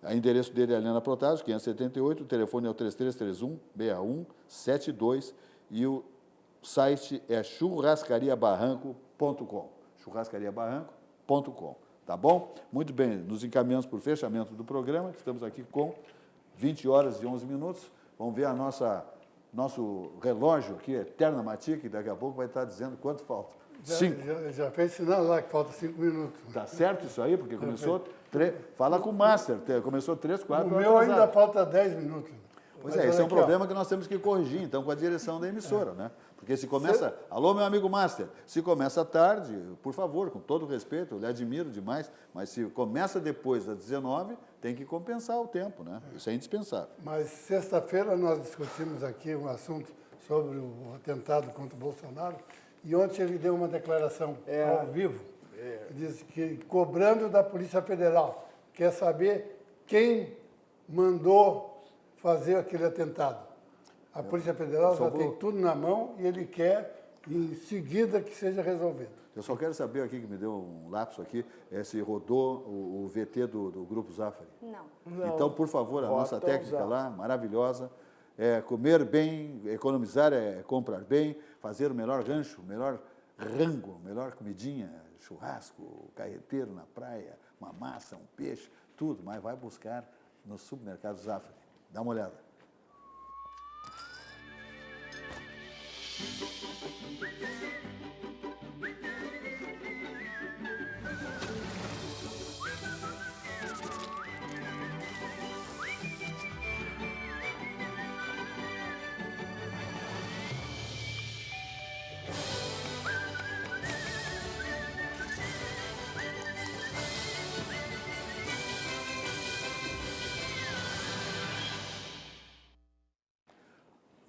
O endereço dele é ali na Protásio, 578, o telefone é o 3331-6172 e o site é churrascariabarranco.com, churrascariabarranco.com, tá bom? Muito bem, nos encaminhamos para o fechamento do programa, estamos aqui com 20 horas e 11 minutos, vamos ver nosso relógio aqui, Eterna Mati, que daqui a pouco vai estar dizendo quanto falta. Já fez sinal lá que falta 5 minutos. Tá certo isso aí? Porque começou... Fala com o Master, começou 3, 4 horas. O meu ainda falta 10 minutos. Pois é, esse é um problema que nós temos que corrigir, então, com a direção da emissora, né? Porque se começa... Alô, meu amigo Master, se começa tarde, por favor, com todo respeito, eu lhe admiro demais, mas se começa depois das 19, tem que compensar o tempo, né? Isso é indispensável. Mas sexta-feira nós discutimos aqui um assunto sobre o atentado contra o Bolsonaro, e ontem ele deu uma declaração ao vivo, diz que, cobrando da Polícia Federal, quer saber quem mandou fazer aquele atentado. A Polícia Federal já tem tudo na mão e ele quer, em seguida, que seja resolvido. Eu só quero saber aqui, que me deu um lapso aqui, se rodou o VT do Grupo Zafre. Não. Então, por favor, a nossa técnica lá, maravilhosa, comer bem, economizar é comprar bem, fazer o melhor rancho, o melhor rango, melhor comidinha, churrasco, carreteiro na praia, uma massa, um peixe, tudo, mas vai buscar no Supermercado Zafre. Dá uma olhada.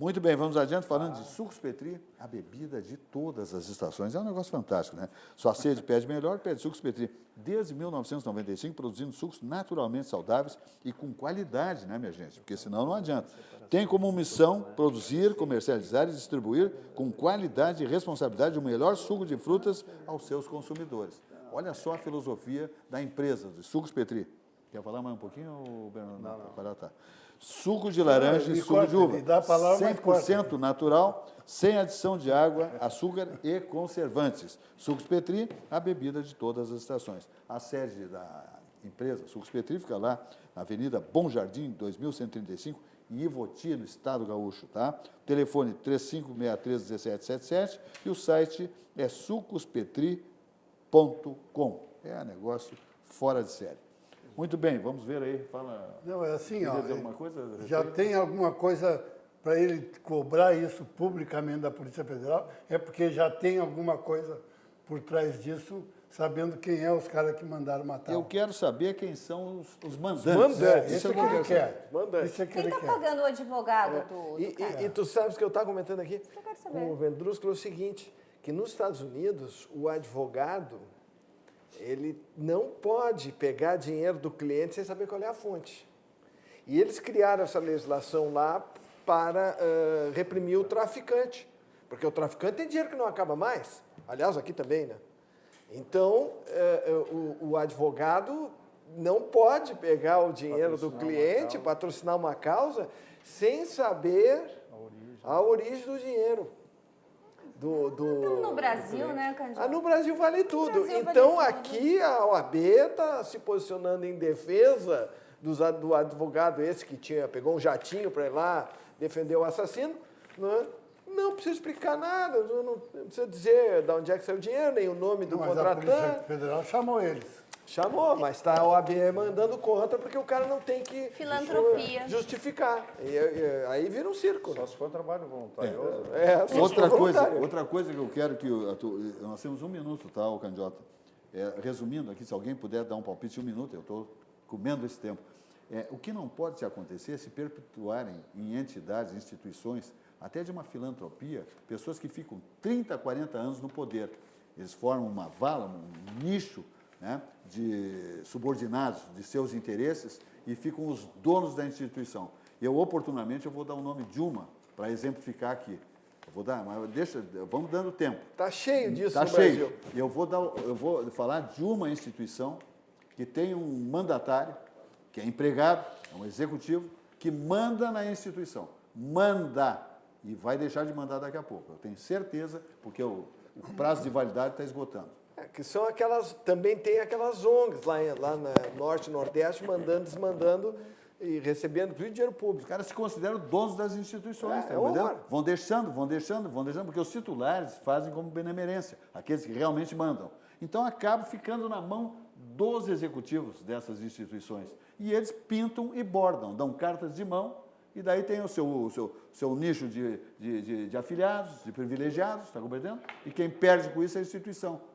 Muito bem, vamos adiante, falando de sucos Petri, a bebida de todas as estações. É um negócio fantástico, né? Sua sede pede melhor, pede sucos Petri. Desde 1995, produzindo sucos naturalmente saudáveis e com qualidade, né, minha gente? Porque senão não adianta. Tem como missão produzir, comercializar e distribuir com qualidade e responsabilidade o melhor suco de frutas aos seus consumidores. Olha só a filosofia da empresa, dos sucos Petri. Quer falar mais um pouquinho, Bernardo? Não. Tá. Suco de laranja e suco de uva, 100% natural, sem adição de água, açúcar e conservantes. Sucos Petri, a bebida de todas as estações. A sede da empresa Sucos Petri fica lá na Avenida Bom Jardim, 2135, em Ivoti, no Estado Gaúcho. Tá? Telefone 3563-1777 e o site é sucospetri.com. É negócio fora de série. Muito bem, vamos ver aí, fala... Não, é assim, ó, alguma coisa? já tem alguma coisa para ele cobrar isso publicamente da Polícia Federal, é porque já tem alguma coisa por trás disso, sabendo quem é os caras que mandaram matar. Eu quero saber quem são os mandantes. Mandantes. Isso é o que ele quer. Mandantes. Isso é que Quem ele está quer. pagando o advogado do cara? E tu sabes que eu estava comentando aqui que eu quero saber. com o Vendrúsculo é o seguinte, que nos Estados Unidos, o advogado, ele não pode pegar dinheiro do cliente sem saber qual é a fonte. E eles criaram essa legislação lá para reprimir o traficante, porque o traficante tem dinheiro que não acaba mais. Aliás, aqui também, né? Então, o advogado não pode pegar o dinheiro do cliente, patrocinar uma causa, sem saber a origem do dinheiro. Estamos no Brasil, né, Candidato? No Brasil vale tudo. Brasil vale Então, tudo. aqui a OAB está se posicionando em defesa do advogado esse que pegou um jatinho para ir lá defender o assassino. Não precisa explicar nada, não precisa dizer de onde é que saiu o dinheiro, nem o nome do Mas a Polícia contratante. Federal chamou eles. Chamou, mas está a OAB mandando contra porque o cara não tem que Filantropia. justificar. Aí vira um circo. Só se for um trabalho voluntarioso. Só se for voluntário. Outra coisa que eu quero que... nós temos um minuto, tá, o Candiota? Resumindo aqui, se alguém puder dar um palpite de um minuto, eu estou comendo esse tempo. O que não pode acontecer é se perpetuarem em entidades, instituições, até de uma filantropia, pessoas que ficam 30, 40 anos no poder. Eles formam uma vala, um nicho, né, de subordinados de seus interesses e ficam os donos da instituição. Oportunamente, eu vou dar o nome de uma para exemplificar aqui. Eu vou dar, mas vamos dando tempo. Está cheio disso Tá no cheio. Brasil. Eu vou falar de uma instituição que tem um mandatário, que é empregado, é um executivo, que manda na instituição. Manda. E vai deixar de mandar daqui a pouco. Eu tenho certeza, porque o prazo de validade está esgotando. Que são aquelas, também tem aquelas ONGs lá no Norte e Nordeste, mandando, desmandando e recebendo inclusive dinheiro Os público. caras se consideram donos das instituições, tá é um entendendo? horror. Vão deixando, porque os titulares fazem como benemerência, aqueles que realmente mandam. Então, acaba ficando na mão dos executivos dessas instituições. E eles pintam e bordam, dão cartas de mão, e daí tem o seu nicho de afiliados, de privilegiados, está compreendendo? E quem perde com isso é a instituição.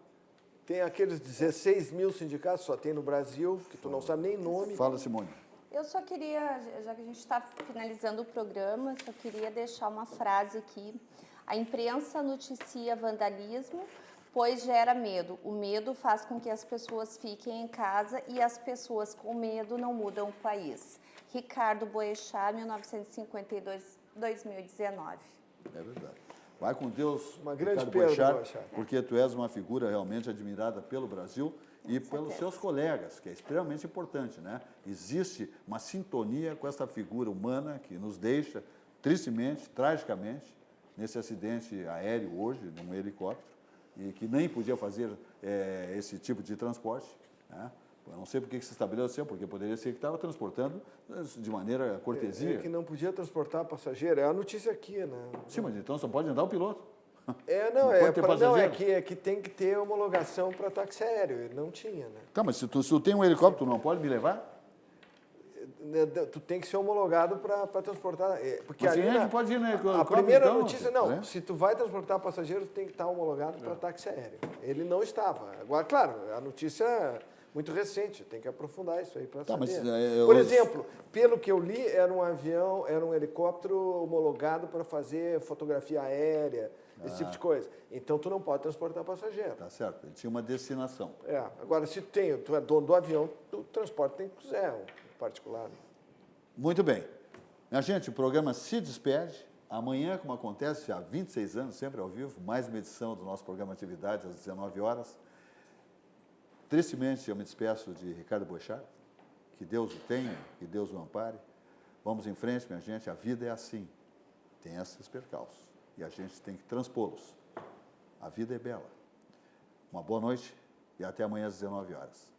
Tem aqueles 16 mil sindicatos, só tem no Brasil, que tu não sabe nem nome. Fala, Simone. Eu só queria, já que a gente está finalizando o programa, só queria deixar uma frase aqui. A imprensa noticia vandalismo, pois gera medo. O medo faz com que as pessoas fiquem em casa e as pessoas com medo não mudam o país. Ricardo Boechat, 1952-2019. É verdade. Vai com Deus, Uma grande Ricardo perda, Boechat, Boechat. porque tu és uma figura realmente admirada pelo Brasil e pelos seus colegas, que é extremamente importante, né? Existe uma sintonia com essa figura humana que nos deixa, tristemente, tragicamente, nesse acidente aéreo hoje, num helicóptero, e que nem podia fazer esse tipo de transporte, né? Eu não sei por que se estabeleceu, porque poderia ser que estava transportando de maneira cortesia. Que não podia transportar passageiro. É a notícia aqui, né? Sim, mas então só pode andar o piloto. Pode ter passageiro? é que tem que ter homologação para táxi aéreo. Ele não tinha, né? Tá, mas se tu tem um helicóptero, tu não pode me levar? Tu tem que ser homologado para transportar. Porque Mas quem ali é que pode ir no helicóptero? a primeira então? notícia, não. É? Se tu vai transportar passageiro, tu tem que estar homologado para táxi aéreo. Ele não estava. Agora, claro, a notícia muito recente, tem que aprofundar isso aí para Tá, saber. mas, Por exemplo, pelo que eu li, era um helicóptero homologado para fazer fotografia aérea, esse tipo de coisa. Então, tu não pode transportar passageiro. Tá certo, ele tinha uma destinação. Agora, se tu é dono do avião, tu transporta quem quiser, um particular. Muito bem. Minha gente, o programa se despede. Amanhã, como acontece há 26 anos, sempre ao vivo, mais uma edição do nosso programa Atividades, às 19 horas. Tristemente, eu me despeço de Ricardo Boechat. Que Deus o tenha, que Deus o ampare. Vamos em frente, minha gente. A vida é assim. Tem esses percalços. E a gente tem que transpô-los. A vida é bela. Uma boa noite e até amanhã às 19 horas.